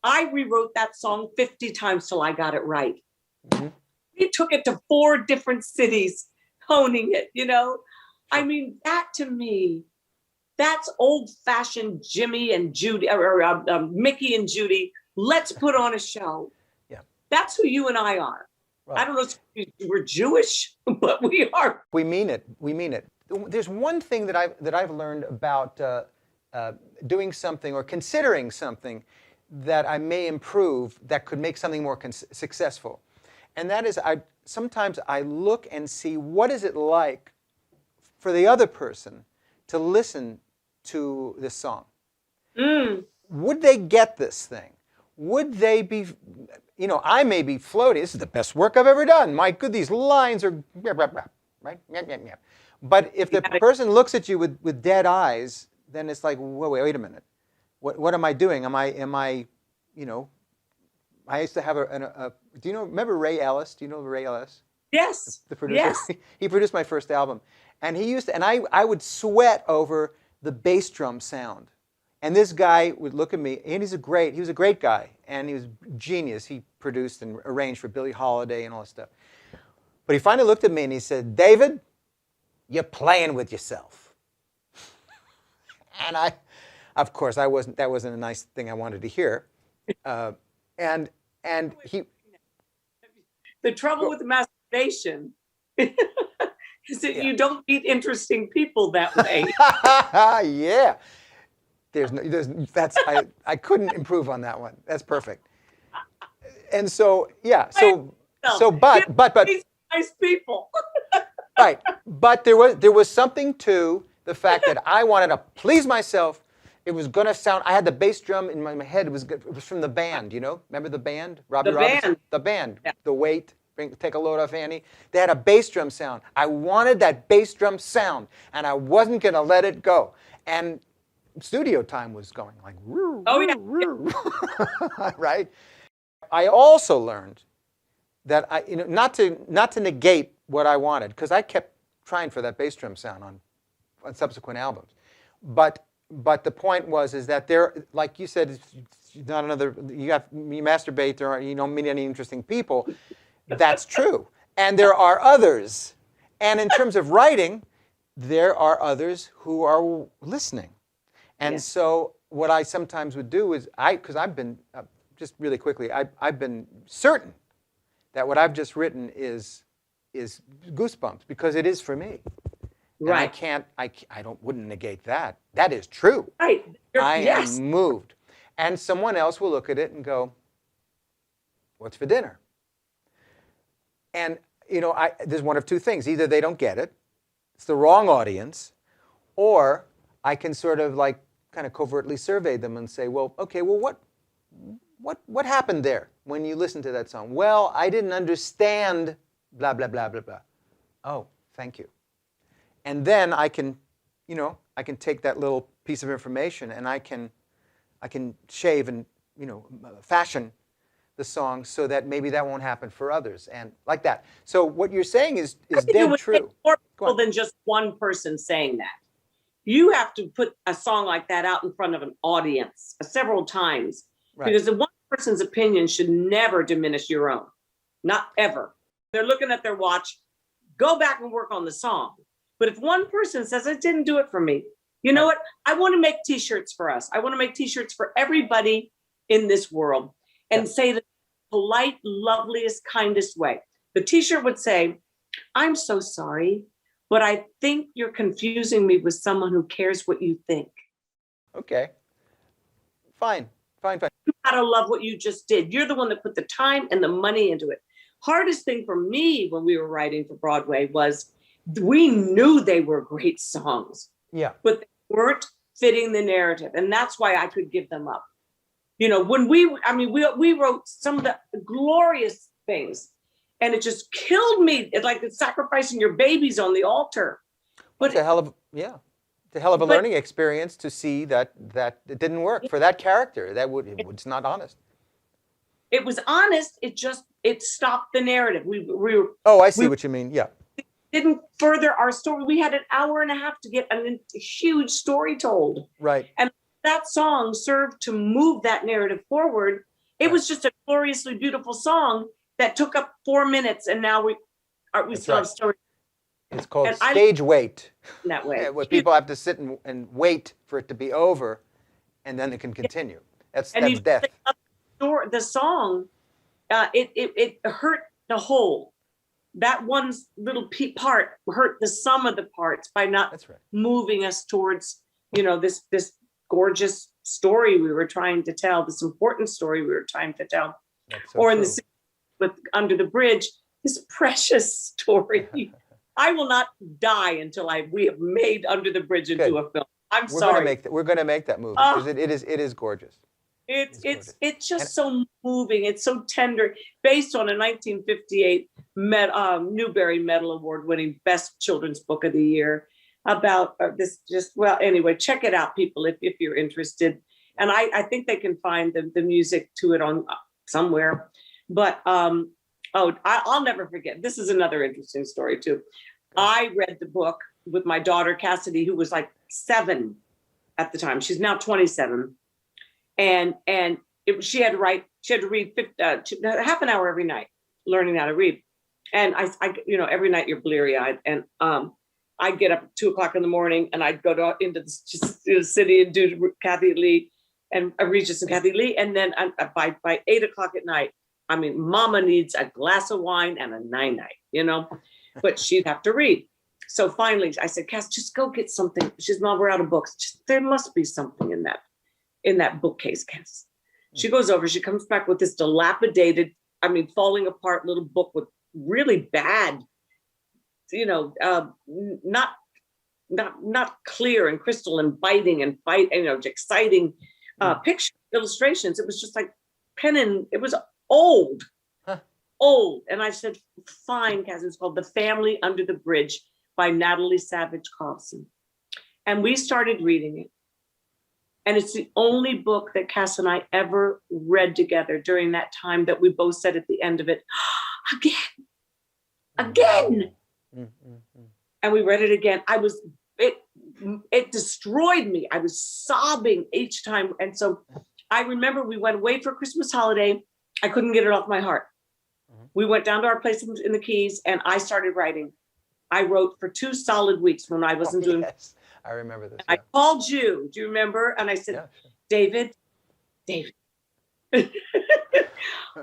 I rewrote that song 50 times till I got it right. We took it to 4 different cities, honing it, I mean, that to me, that's old-fashioned Jimmy and Judy, or Mickey and Judy. Let's put on a show. Yeah. That's who you and I are. Right. I don't know if we're Jewish, but we are. We mean it. We mean it. There's one thing that I've learned about doing something or considering something that I may improve that could make something more successful, and that is sometimes I look and see what is it like for the other person to listen to this song. Would they get this thing? Would they be, I may be floating. This is the best work I've ever done. My good, these lines are, right? But if the person looks at you with dead eyes, then it's like, wait a minute. What am I doing? Am I, I used to have remember Ray Ellis? Do you know Ray Ellis? Yes. The producer. Yes. He produced my first album. And I would sweat over the bass drum sound. And this guy would look at me, and he was a great guy, and he was genius. He produced and arranged for Billie Holiday and all that stuff. But he finally looked at me and he said, David, you're playing with yourself. And of course, that wasn't a nice thing I wanted to hear. And he... The trouble with masturbation is that you don't meet interesting people that way. Yeah. I couldn't improve on that one. That's perfect. And so, yeah, but Nice people. right. But there was something to the fact that I wanted to please myself. It was going to sound, I had the bass drum in my head. It was from the band, you know? Remember the band? Robbie Robertson? The band. Yeah. The Weight, Take a Load Off Annie. They had a bass drum sound. I wanted that bass drum sound, and I wasn't going to let it go. And studio time was going like, woo, Oh, yeah. woo, right? I also learned that not to negate what I wanted, because I kept trying for that bass drum sound on subsequent albums. But the point is that there, like you said, it's not another. You masturbate. There are, you don't meet any interesting people. That's true, and there are others. And in terms of writing, there are others who are listening. And so what I sometimes would do is because I've been just really quickly, I've been certain that what I've just written is goosebumps, because it is for me. Right. And I wouldn't negate that. That is true. Right. I am moved. And someone else will look at it and go, what's for dinner? And, there's one of two things. Either they don't get it, it's the wrong audience, or I can sort of like kind of covertly survey them and say, well, okay, well, what happened there when you listened to that song? Well, I didn't understand blah, blah, blah, blah, blah. Oh, thank you. And then I can take that little piece of information and I can shave and, fashion the song so that maybe that won't happen for others, and like that. So what you're saying is dead true. More people than just one person saying that. You have to put a song like that out in front of an audience several times, right? Because the one person's opinion should never diminish your own, not ever. They're looking at their watch, go back and work on the song. But if one person says, it didn't do it for me, you know what? I want to make t-shirts for us. I want to make t-shirts for everybody in this world and say the polite, loveliest, kindest way. The t-shirt would say, I'm so sorry, but I think you're confusing me with someone who cares what you think. Okay. Fine. You gotta love what you just did. You're the one that put the time and the money into it. Hardest thing for me when we were writing for Broadway was we knew they were great songs. Yeah. But they weren't fitting the narrative. And that's why I could give them up. When we wrote some of the glorious things, and it just killed me. It's like sacrificing your babies on the altar. But it's a hell of a learning experience to see that it didn't work for that character. It's not honest. It was honest. It stopped the narrative. I see what you mean. Yeah. Didn't further our story. We had an hour and a half to get a huge story told. Right. And that song served to move that narrative forward. It was just a gloriously beautiful song that took up 4 minutes, and now we still have story. It's called stage wait. In that way. Where people have to sit and wait for it to be over, and then it can continue. That's death. The song, it hurt the whole. That one little part hurt the sum of the parts by not moving us towards, this gorgeous story we were trying to tell, this important story we were trying to tell. Or in the with Under the Bridge, this precious story. I will not die until we have made Under the Bridge into a film. I'm sorry. We're going to make that movie because it is gorgeous. It's just so moving. It's so tender. Based on a 1958 Newbery Medal Award-winning Best Children's Book of the Year about this. Anyway, check it out, people, if you're interested. And I think they can find the music to it on somewhere. But I'll never forget. This is another interesting story too. I read the book with my daughter Cassidy, who was like 7 at the time. She's now 27, and she had to read half an hour every night, learning how to read. And I every night you're bleary eyed, and I'd get up at 2:00 in the morning, and I'd go into the city and do Kathie Lee and Regis and Kathie Lee, and then by 8:00 at night. I mean, Mama needs a glass of wine and a night, but she'd have to read. So finally I said, Cass, just go get something. She's not, we're out of books. There must be something in that. in that bookcase, Cass. She goes over, she comes back with this dilapidated, falling apart little book with really bad, not clear and crystal and biting and exciting picture illustrations. It was just like it was old. Old. And I said, fine, Cass. It's called The Family Under the Bridge by Natalie Savage Carlson. And we started reading it. And it's the only book that Cass and I ever read together during that time that we both said at the end of it, again. And we read it again. It destroyed me. I was sobbing each time. And so I remember we went away for Christmas holiday. I couldn't get it off my heart. We went down to our place in the Keys and I started writing. I wrote for 2 solid weeks when I wasn't doing. Yes, I remember this. I called you. Do you remember? And I said, yeah, sure. David,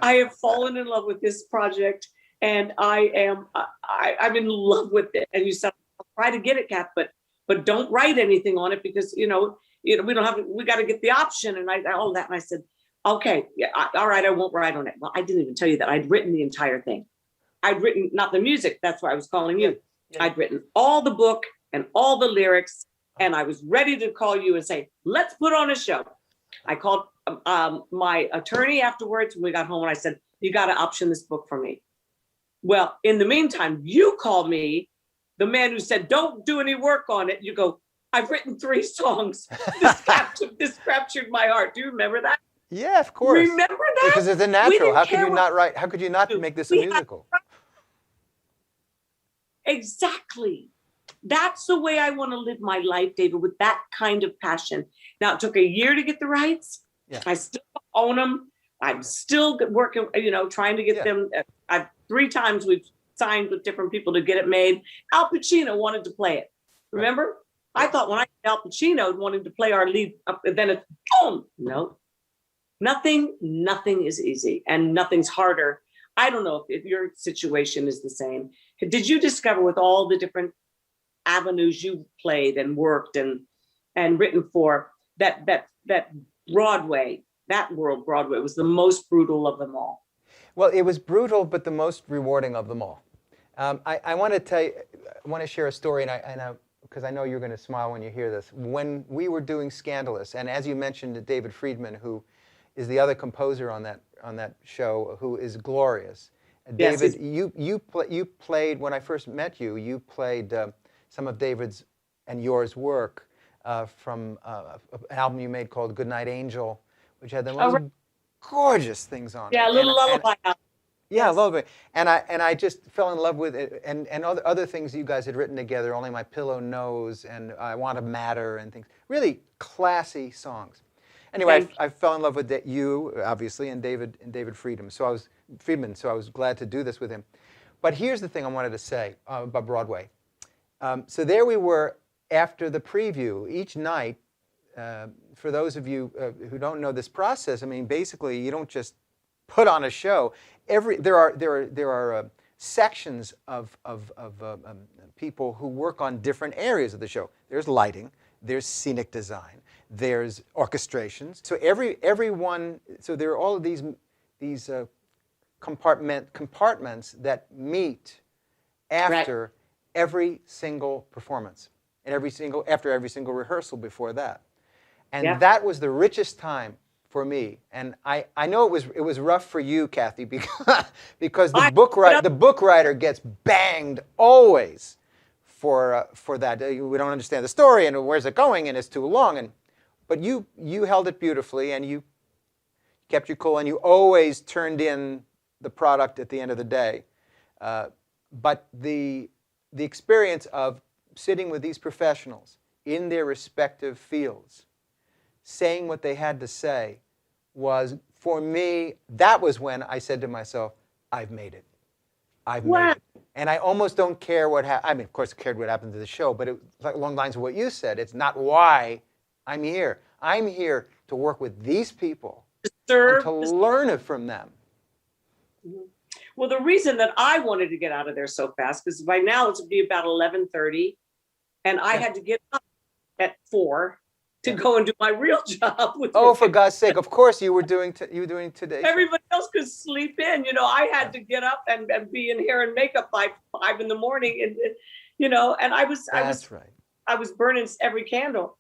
I have fallen in love with this project and I'm in love with it. And you said, I'll try to get it, Kath, but don't write anything on it because, we got to get the option and all that. And I said, okay, yeah, all right, I won't write on it. Well, I didn't even tell you that I'd written the entire thing. I'd written, not the music, that's why I was calling you. Yeah. I'd written all the book and all the lyrics, and I was ready to call you and say, let's put on a show. I called my attorney afterwards when we got home and I said, you got to option this book for me. Well, in the meantime, you called me, the man who said, don't do any work on it. You go, I've written 3 songs. This captured my heart. Do you remember that? Yeah, of course. Remember that? Because it's a natural. How could you not write? How could you not make this a musical? Exactly. That's the way I want to live my life, David, with that kind of passion. Now, it took a year to get the rights. Yeah. I still own them. I'm still working, trying to get them. 3 times we've signed with different people to get it made. Al Pacino wanted to play it. Remember? I thought when I got Al Pacino wanting to play our lead, then it's boom. No. Nothing is easy and nothing's harder. I don't know if your situation is the same. Did you discover with all the different avenues you played and worked and written for that Broadway, that world Broadway was the most brutal of them all? Well, it was brutal, but the most rewarding of them all. I want to tell you, I want to share a story, because I know you're going to smile when you hear this. When we were doing Scandalous, and as you mentioned, David Friedman, who is the other composer on that show, who is glorious. Yes, David, you played, when I first met you, you played some of David's and yours work from an album you made called Goodnight Angel, which had the most gorgeous things on it. Yeah, a little lullaby. Yeah, yes. Lullaby. And I just fell in love with it, and other things you guys had written together, Only My Pillow Knows, and I Want to Matter, and things. Really classy songs. Anyway, I fell in love with you, obviously, and David Friedman. So I was glad to do this with him. But here's the thing I wanted to say about Broadway. So there we were after the preview. Each night, for those of you who don't know this process, basically you don't just put on a show. There are sections of people who work on different areas of the show. There's lighting. There's scenic design. There's orchestrations. So everyone. So there are all of these compartments that meet after every single performance and after every single rehearsal before that. And that was the richest time for me. And I know it was rough for you, Kathie, because the book writer gets banged always for that. We don't understand the story and where's it going and it's too long. But you held it beautifully and you kept your cool and you always turned in the product at the end of the day. But the experience of sitting with these professionals in their respective fields, saying what they had to say, was, for me, that was when I said to myself, I've made it. I've made it. And I almost don't care what happens. Of course, I cared what happened to the show, but it was along the lines of what you said. It's not why I'm here. I'm here to work with these people and to learn it from them. Well, the reason that I wanted to get out of there so fast, because by now it would be about 11:30, and I had to get up at 4 to go and do my real job. Oh, for God's sake! Of course, you were doing Today Show. Everybody else could sleep in. I had to get up and be in hair and makeup by 5 in the morning, and and That's right. I was burning every candle,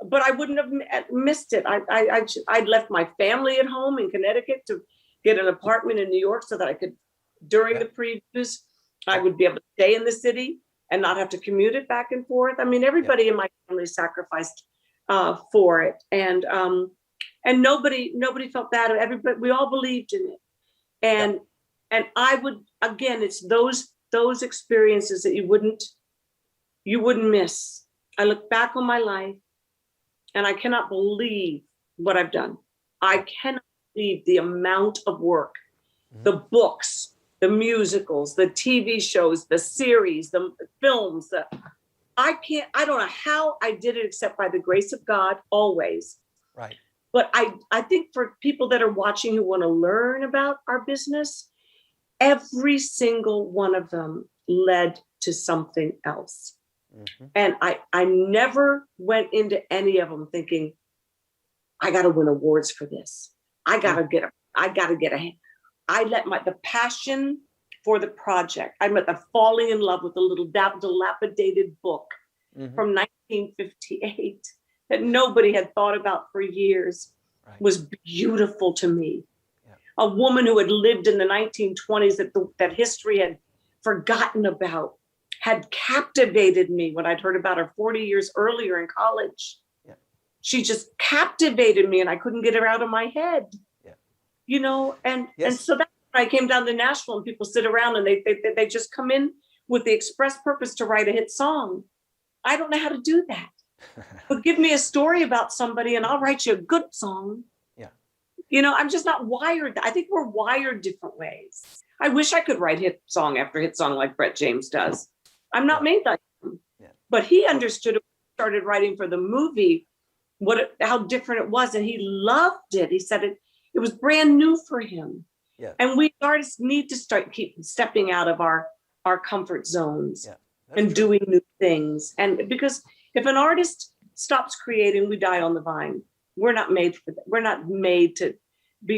but I wouldn't have missed it. I'd left my family at home in Connecticut to get an apartment in New York so that I could, during the previews, I would be able to stay in the city and not have to commute it back and forth. I mean, everybody in my family sacrificed for it, and nobody felt bad. Everybody, we all believed in it, and I would, again, it's those experiences that you wouldn't miss. I look back on my life and I cannot believe what I've done. I cannot believe the amount of work, the books, the musicals, the TV shows, the series, the films. I don't know how I did it except by the grace of God, always. Right. But I think for people that are watching who want to learn about our business, every single one of them led to something else. And I never went into any of them thinking, I got to win awards for this. I let the passion for the project. I met the falling in love with a little dilapidated book from 1958 that nobody had thought about for years, was beautiful to me. Yeah. A woman who had lived in the 1920s that history had forgotten about, had captivated me when I'd heard about her 40 years earlier in college. Yeah. She just captivated me and I couldn't get her out of my head. Yeah. And so that's when I came down to Nashville and people sit around and they just come in with the express purpose to write a hit song. I don't know how to do that. But give me a story about somebody and I'll write you a good song. Yeah. I'm just not wired. I think we're wired different ways. I wish I could write hit song after hit song like Brett James does. I'm not made like him. Yeah. But he understood it when he started writing for the movie, how different it was. And he loved it. He said it was brand new for him. Yeah. And we artists need to keep stepping out of our comfort zones and doing new things. And because if an artist stops creating, we die on the vine. We're not made for that. We're not made to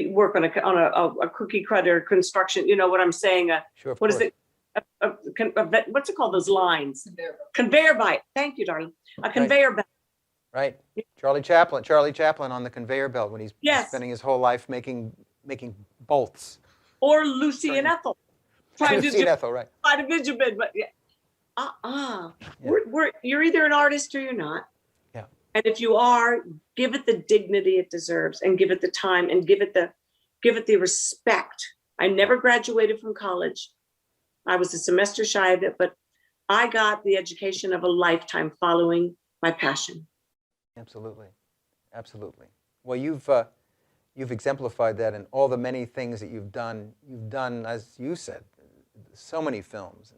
work on a cookie cutter construction. You know what I'm saying? Sure. What is it? What's it called? Those lines? Conveyor belt. Thank you, darling. A conveyor belt. Right. Charlie Chaplin on the conveyor belt when he's spending his whole life making bolts. Or Lucy and Ethel. Lucy and Ethel, right. Try to Benjamin, but you're either an artist or you're not. Yeah. And if you are, give it the dignity it deserves and give it the time and give it the respect. I never graduated from college. I was a semester shy of it, but I got the education of a lifetime following my passion. Absolutely. Absolutely. Well, you've exemplified that in all the many things that you've done. You've done, as you said, so many films,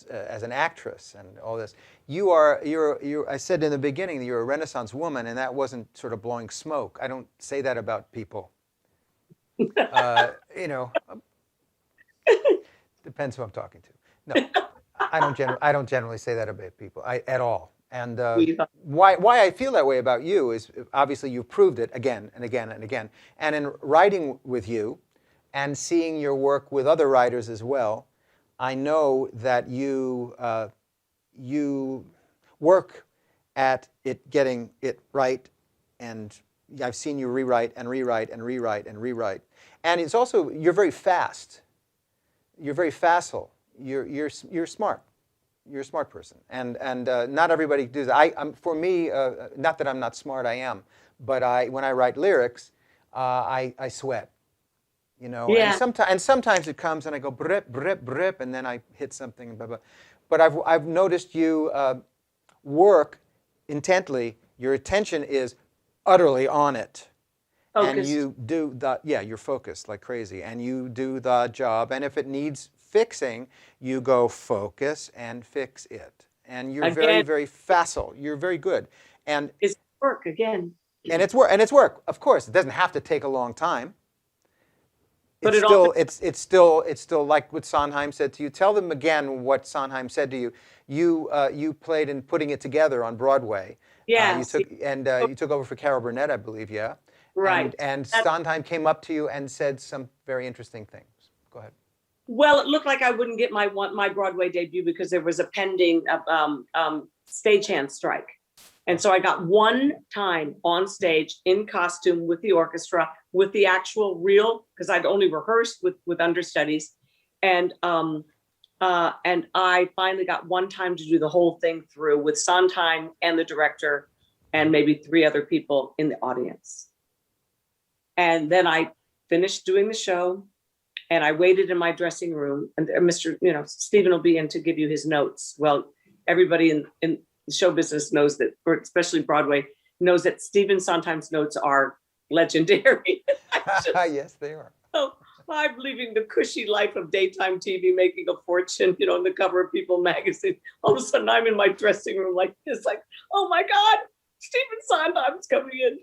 as an actress and all this. I said in the beginning that you're a Renaissance woman, and that wasn't sort of blowing smoke. I don't say that about people. Depends who I'm talking to. No, I don't generally say that about people at all. And why I feel that way about you is obviously you've proved it again and again and again. And in writing with you and seeing your work with other writers as well, I know that you work at it getting it right, and I've seen you rewrite and rewrite and rewrite and rewrite. And it's also, you're very fast. You're very facile. You're smart. You're a smart person, and not everybody does that. For me, not that I'm not smart, I am, but when I write lyrics, I sweat, Yeah. And sometimes it comes and I go brip brip brip, and then I hit something, blah blah. But I've noticed you work intently. Your attention is utterly on it. Focused. And you do you're focused like crazy, and you do the job. And if it needs fixing, you go focus and fix it. And you're very, very facile. You're very good. And it's work again. And it's work. Of course, it doesn't have to take a long time. But it's still like what Sondheim said to you. Tell them again what Sondheim said to you. You played in Putting It Together on Broadway. Yes, You took over for Carol Burnett, I believe, yeah? right. And Sondheim came up to you and said some very interesting things. Go ahead. Well, it looked like I wouldn't get my Broadway debut because there was a pending stagehand strike. And so I got one time on stage in costume with the orchestra, with the actual real, because I'd only rehearsed with understudies. And I finally got one time to do the whole thing through with Sondheim and the director and maybe 3 other people in the audience. And then I finished doing the show and I waited in my dressing room, and Mr. Stephen will be in to give you his notes. Well, everybody in show business knows that, or especially Broadway, knows that Stephen Sondheim's notes are legendary. Yes, they are. So I'm living the cushy life of daytime TV, making a fortune, on the cover of People magazine. All of a sudden I'm in my dressing room like this, like, oh my God, Stephen Sondheim's coming in.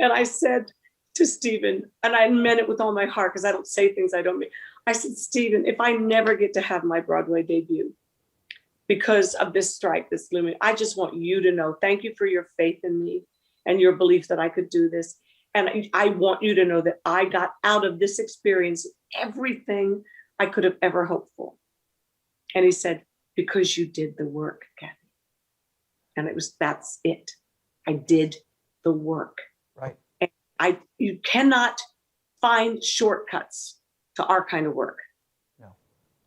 And I said to Stephen, and I meant it with all my heart because I don't say things I don't mean. I said, Stephen, if I never get to have my Broadway debut, because of this strike, this looming, I just want you to know, thank you for your faith in me and your belief that I could do this. And I want you to know that I got out of this experience everything I could have ever hoped for. And he said, because you did the work, Kathie. And that's it. I did the work. Right. And you cannot find shortcuts to our kind of work. No.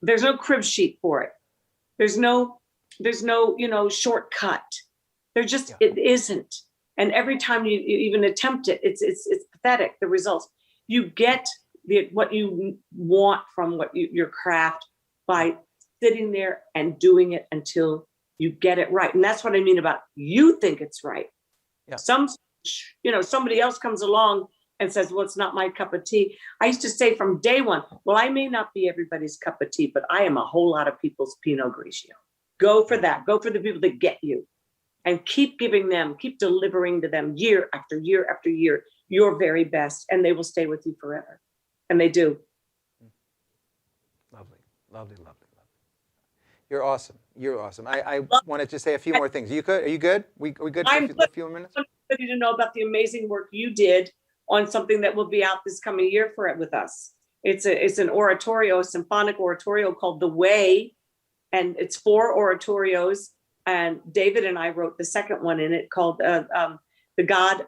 There's no crib sheet for it. There's no, shortcut. It isn't. And every time you even attempt it, it's pathetic, the results. You get what you want from your craft by sitting there and doing it until you get it right. And that's what I mean about you think it's right. Yeah. Somebody else comes along and says, well, it's not my cup of tea. I used to say from day one, well, I may not be everybody's cup of tea, but I am a whole lot of people's Pinot Grigio. Go for that. Go for the people that get you. And keep delivering to them year after year after year, your very best, and they will stay with you forever. And they do. Lovely, lovely, lovely, lovely. You're awesome. You're awesome. I wanted to say a few more things. Are you good? We good for a few more minutes? I want you to know about the amazing work you did on something that will be out this coming year with us. It's an oratorio, a symphonic oratorio called The Way, and it's 4 oratorios. And David and I wrote the second one in it called the God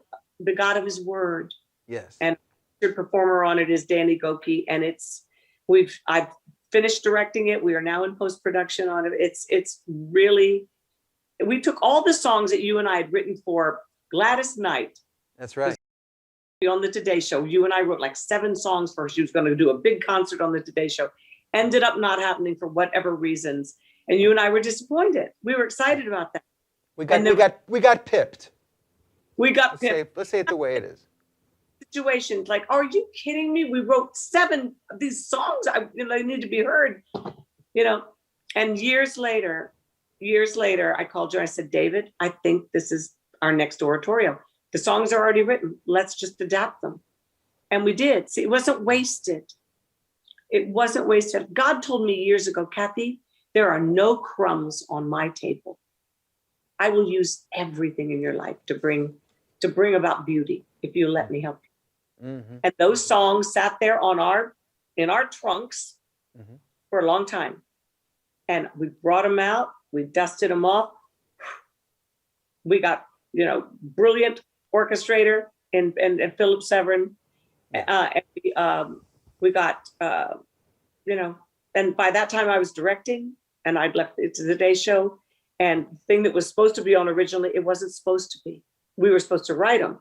of His Word. Yes. And the performer on it is Danny Goki, and I've finished directing it. We are now in post-production on it. It's really, we took all the songs that you and I had written for Gladys Knight. That's right. On the Today Show, you and I wrote like 7 songs for her. She was going to do a big concert on the Today Show. Ended up not happening for whatever reasons. And you and I were disappointed. We were excited about that. We got pipped. We got pipped. Let's say it the way it is. Situations like, are you kidding me? We wrote 7 of these songs. They need to be heard. And years later, I called you. I said, David, I think this is our next oratorio. The songs are already written. Let's just adapt them. And we did. See, it wasn't wasted. It wasn't wasted. God told me years ago, Kathie, there are no crumbs on my table. I will use everything in your life to bring about beauty if you let me help you. Mm-hmm. And those songs sat there in our trunks for a long time. And we brought them out. We dusted them off. We got, brilliant orchestrator and Philip Severin. And we got, and by that time I was directing and I'd left it to the Today Show. And the thing that was supposed to be on originally, it wasn't supposed to be. We were supposed to write them,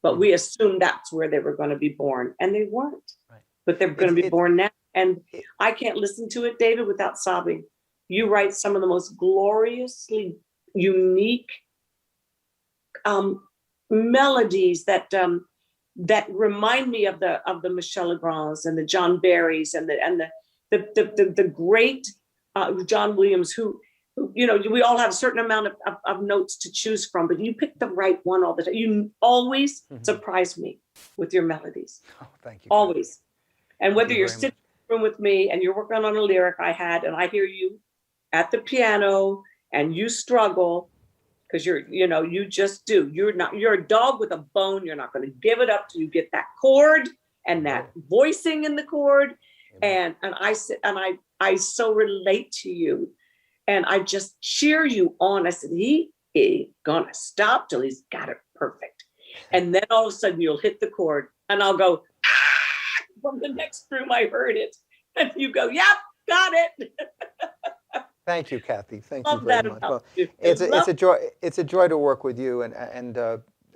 but we assumed that's where they were going to be born. And they weren't. Right. But they're going to be born now. And I can't listen to it, David, without sobbing. You write some of the most gloriously unique melodies that remind me of the Michel Legrands and the John Barrys and the great John Williams, who we all have a certain amount of notes to choose from, but you pick the right one all the time. You always surprise me with your melodies. Oh, thank you. Always. And whether you're sitting in the room with me and you're working on a lyric I had, and I hear you at the piano and you struggle, because you just do. You're a dog with a bone. You're not going to give it up till you get that chord and that voicing in the chord. And I so relate to you, and I just cheer you on. I said, he ain't gonna stop till he's got it perfect. And then all of a sudden you'll hit the chord and I'll go, from the next room I heard it. And you go, yep, got it. Thank you, Kathie. Thank Love you very that much. about Well, you. it's a joy. It's a joy to work with you, and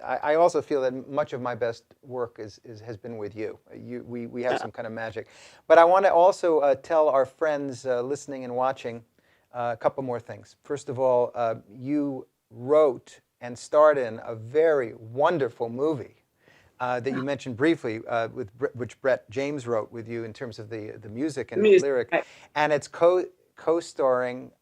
I also feel that much of my best work has been with you. We have some kind of magic. But I want to also tell our friends listening and watching a couple more things. First of all, you wrote and starred in a very wonderful movie that you mentioned briefly, which Brett James wrote with you in terms of the music and the lyric, and it's co-starring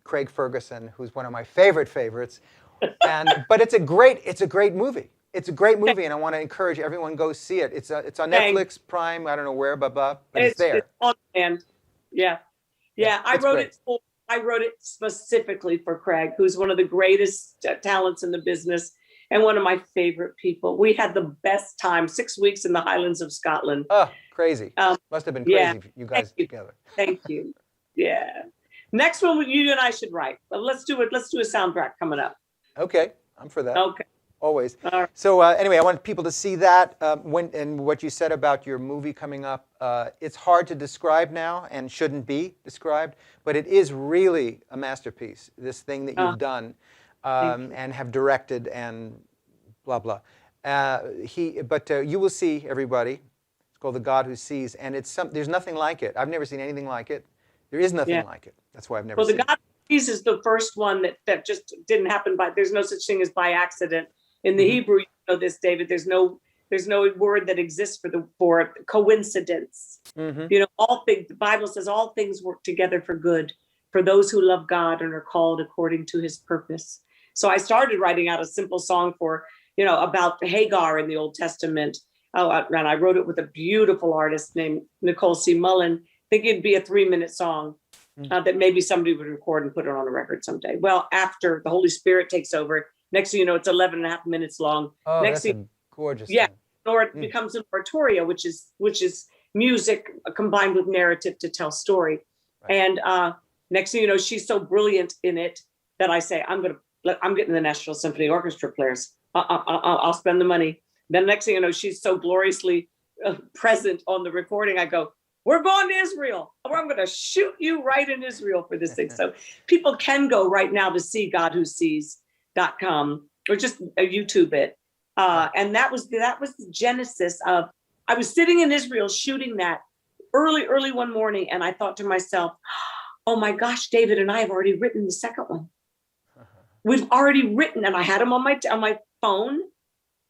Craig Ferguson, who's one of my favorites. But it's a great movie. It's a great movie, and I want to encourage everyone go see it. It's on Netflix, Prime, I don't know where, but it's there. It's on demand. Yeah. I wrote it specifically for Craig, who's one of the greatest talents in the business and one of my favorite people. We had the best time, 6 weeks in the Highlands of Scotland. Oh, crazy. Must have been crazy, you guys together. Thank you. Yeah. Next one, you and I should write. But let's do it. Let's do a soundtrack coming up. Okay, I'm for that. Okay. Always. All right. So anyway, I want people to see that and what you said about your movie coming up. It's hard to describe now and shouldn't be described, but it is really a masterpiece, this thing that you've done and have directed and blah, blah. But you will see, everybody. It's called The God Who Sees, and there's nothing like it. I've never seen anything like it. There is nothing like it. That's why I've never seen it. Well, The God Who Sees is the first one that just didn't happen there's no such thing as by accident. In the Hebrew, you know this, David, there's no word that exists for coincidence. All things, the Bible says all things work together for good for those who love God and are called according to his purpose. So I started writing out a simple song about Hagar in the Old Testament. And I wrote it with a beautiful artist named Nicole C. Mullen, thinking it'd be a 3-minute song that maybe somebody would record and put it on a record someday. Well, after the Holy Spirit takes over, next thing you know, it's 11 and a half minutes long. Oh, next that's a gorgeous thing. Or it Mm. becomes an oratorio, which is music combined with narrative to tell story. Right. And next thing you know, she's so brilliant in it that I say, I'm getting the National Symphony Orchestra players. I'll spend the money. Then next thing you know, she's so gloriously present on the recording. I go, we're going to Israel. Or I'm going to shoot you right in Israel for this thing. So people can go right now to see GodWhoSees.com or just YouTube it. And that was the genesis of, I was sitting in Israel shooting that early one morning. And I thought to myself, oh my gosh, David and I have already written the second one. We've already written, and I had them on my phone,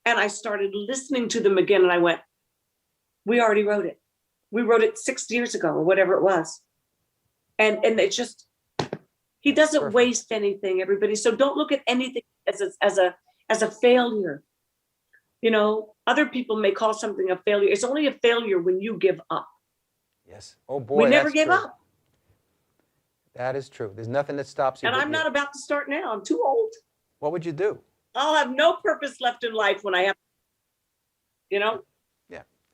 and I started listening to them again. And I went, we already wrote it. We wrote it 6 years ago or whatever it was. And it just, he doesn't waste anything, everybody. So don't look at anything as a failure. Other people may call something a failure. It's only a failure when you give up. Yes. Oh boy, we never give up. That is true. There's nothing that stops you. And I'm not about to start now. I'm too old. What would you do? I'll have no purpose left in life when I have, Yeah.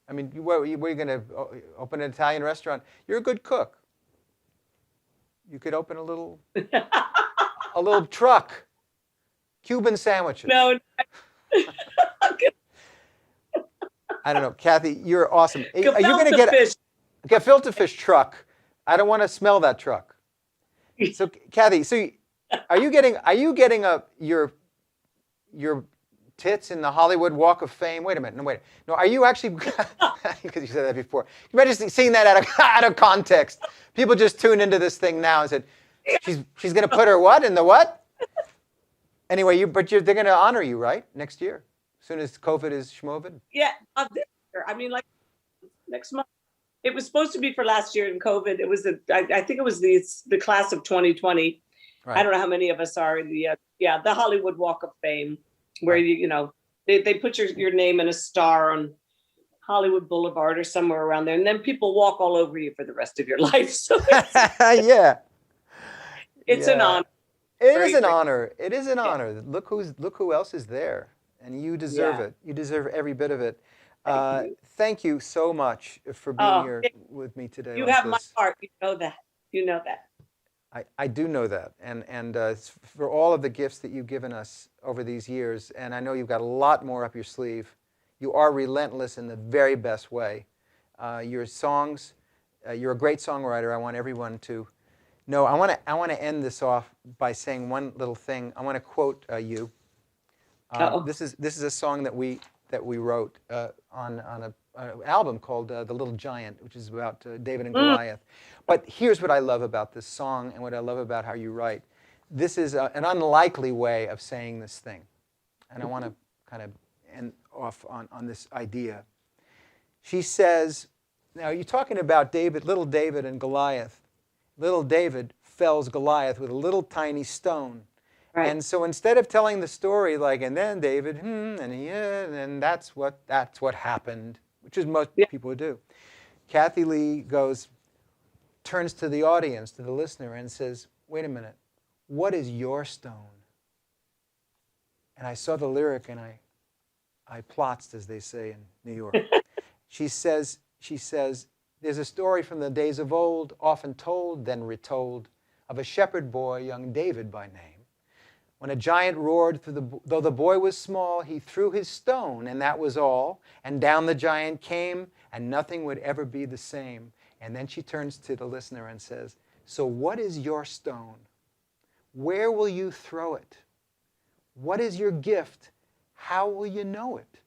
I mean, were you going to open an Italian restaurant? You're a good cook. You could open a little truck. Cuban sandwiches. No. I don't know. Kathie, you're awesome. Are you going to get a gefilte fish truck? I don't want to smell that truck. So, Kathie, are you getting your tits in the Hollywood Walk of Fame? Wait a minute. No, are you actually, because you said that before. You might have just seen that out of context. People just tuned into this thing now and said, she's going to put her what in the what? Anyway, they're going to honor you, right? Next year, as soon as COVID is schmovid? Yeah, this year. I mean, like next month. It was supposed to be for last year in COVID. It was I think it was the class of 2020. Right. I don't know how many of us are in the Hollywood Walk of Fame, where they put your name in a star on Hollywood Boulevard or somewhere around there, and then people walk all over you for the rest of your life. So yeah, it's an honor. It Very is an grateful. honor. It is an Yeah. honor. Look who else is there, and you deserve Yeah. it. You deserve every bit of it. Thank you. Thank you so much for being Oh, here with me today you like have my this. heart. You know that. You know that. I do know that, and for all of the gifts that you've given us over these years, and I know you've got a lot more up your sleeve. You are relentless in the very best way. Your songs, you're a great songwriter. I want everyone to know. I want to end this off by saying one little thing. I want to quote you. Uh-oh. This is a song that we wrote on an album called The Little Giant, which is about David and Goliath. But here's what I love about this song and what I love about how you write. This is an unlikely way of saying this thing. And I want to kind of end off on this idea. She says, now you're talking about David, little David and Goliath. Little David fells Goliath with a little tiny stone. Right. And so instead of telling the story like, and then David, and that's what happened, which is most people would do, Kathie Lee turns to the audience, to the listener, and says, wait a minute, what is your stone? And I saw the lyric and I plotzed, as they say in New York. She says, there's a story from the days of old, often told, then retold, of a shepherd boy, young David by name. When a giant roared, though the boy was small, he threw his stone, and that was all. And down the giant came, and nothing would ever be the same. And then she turns to the listener and says, so what is your stone? Where will you throw it? What is your gift? How will you know it?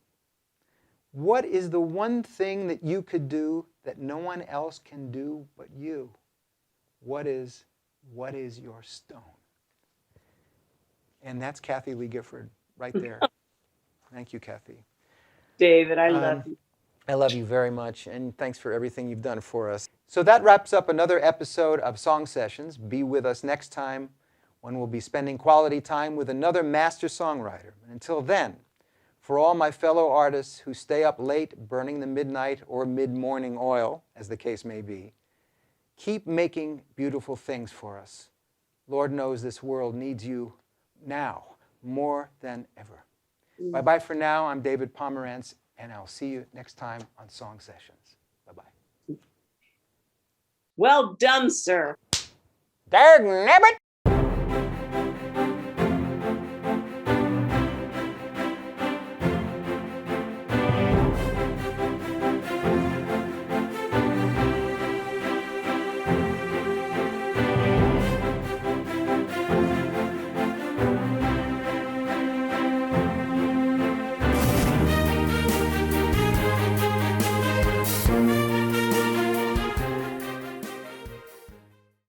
What is the one thing that you could do that no one else can do but you? What is your stone? And that's Kathie Lee Gifford right there. Thank you, Kathie. David, I love you. I love you very much, and thanks for everything you've done for us. So that wraps up another episode of Song Sessions. Be with us next time when we'll be spending quality time with another master songwriter. And until then, for all my fellow artists who stay up late burning the midnight or mid-morning oil, as the case may be, keep making beautiful things for us. Lord knows this world needs you now more than ever. Bye-bye for now. I'm David Pomeranz, and I'll see you next time on Song Sessions. Bye-bye. Well done, sir. Dang nabbit!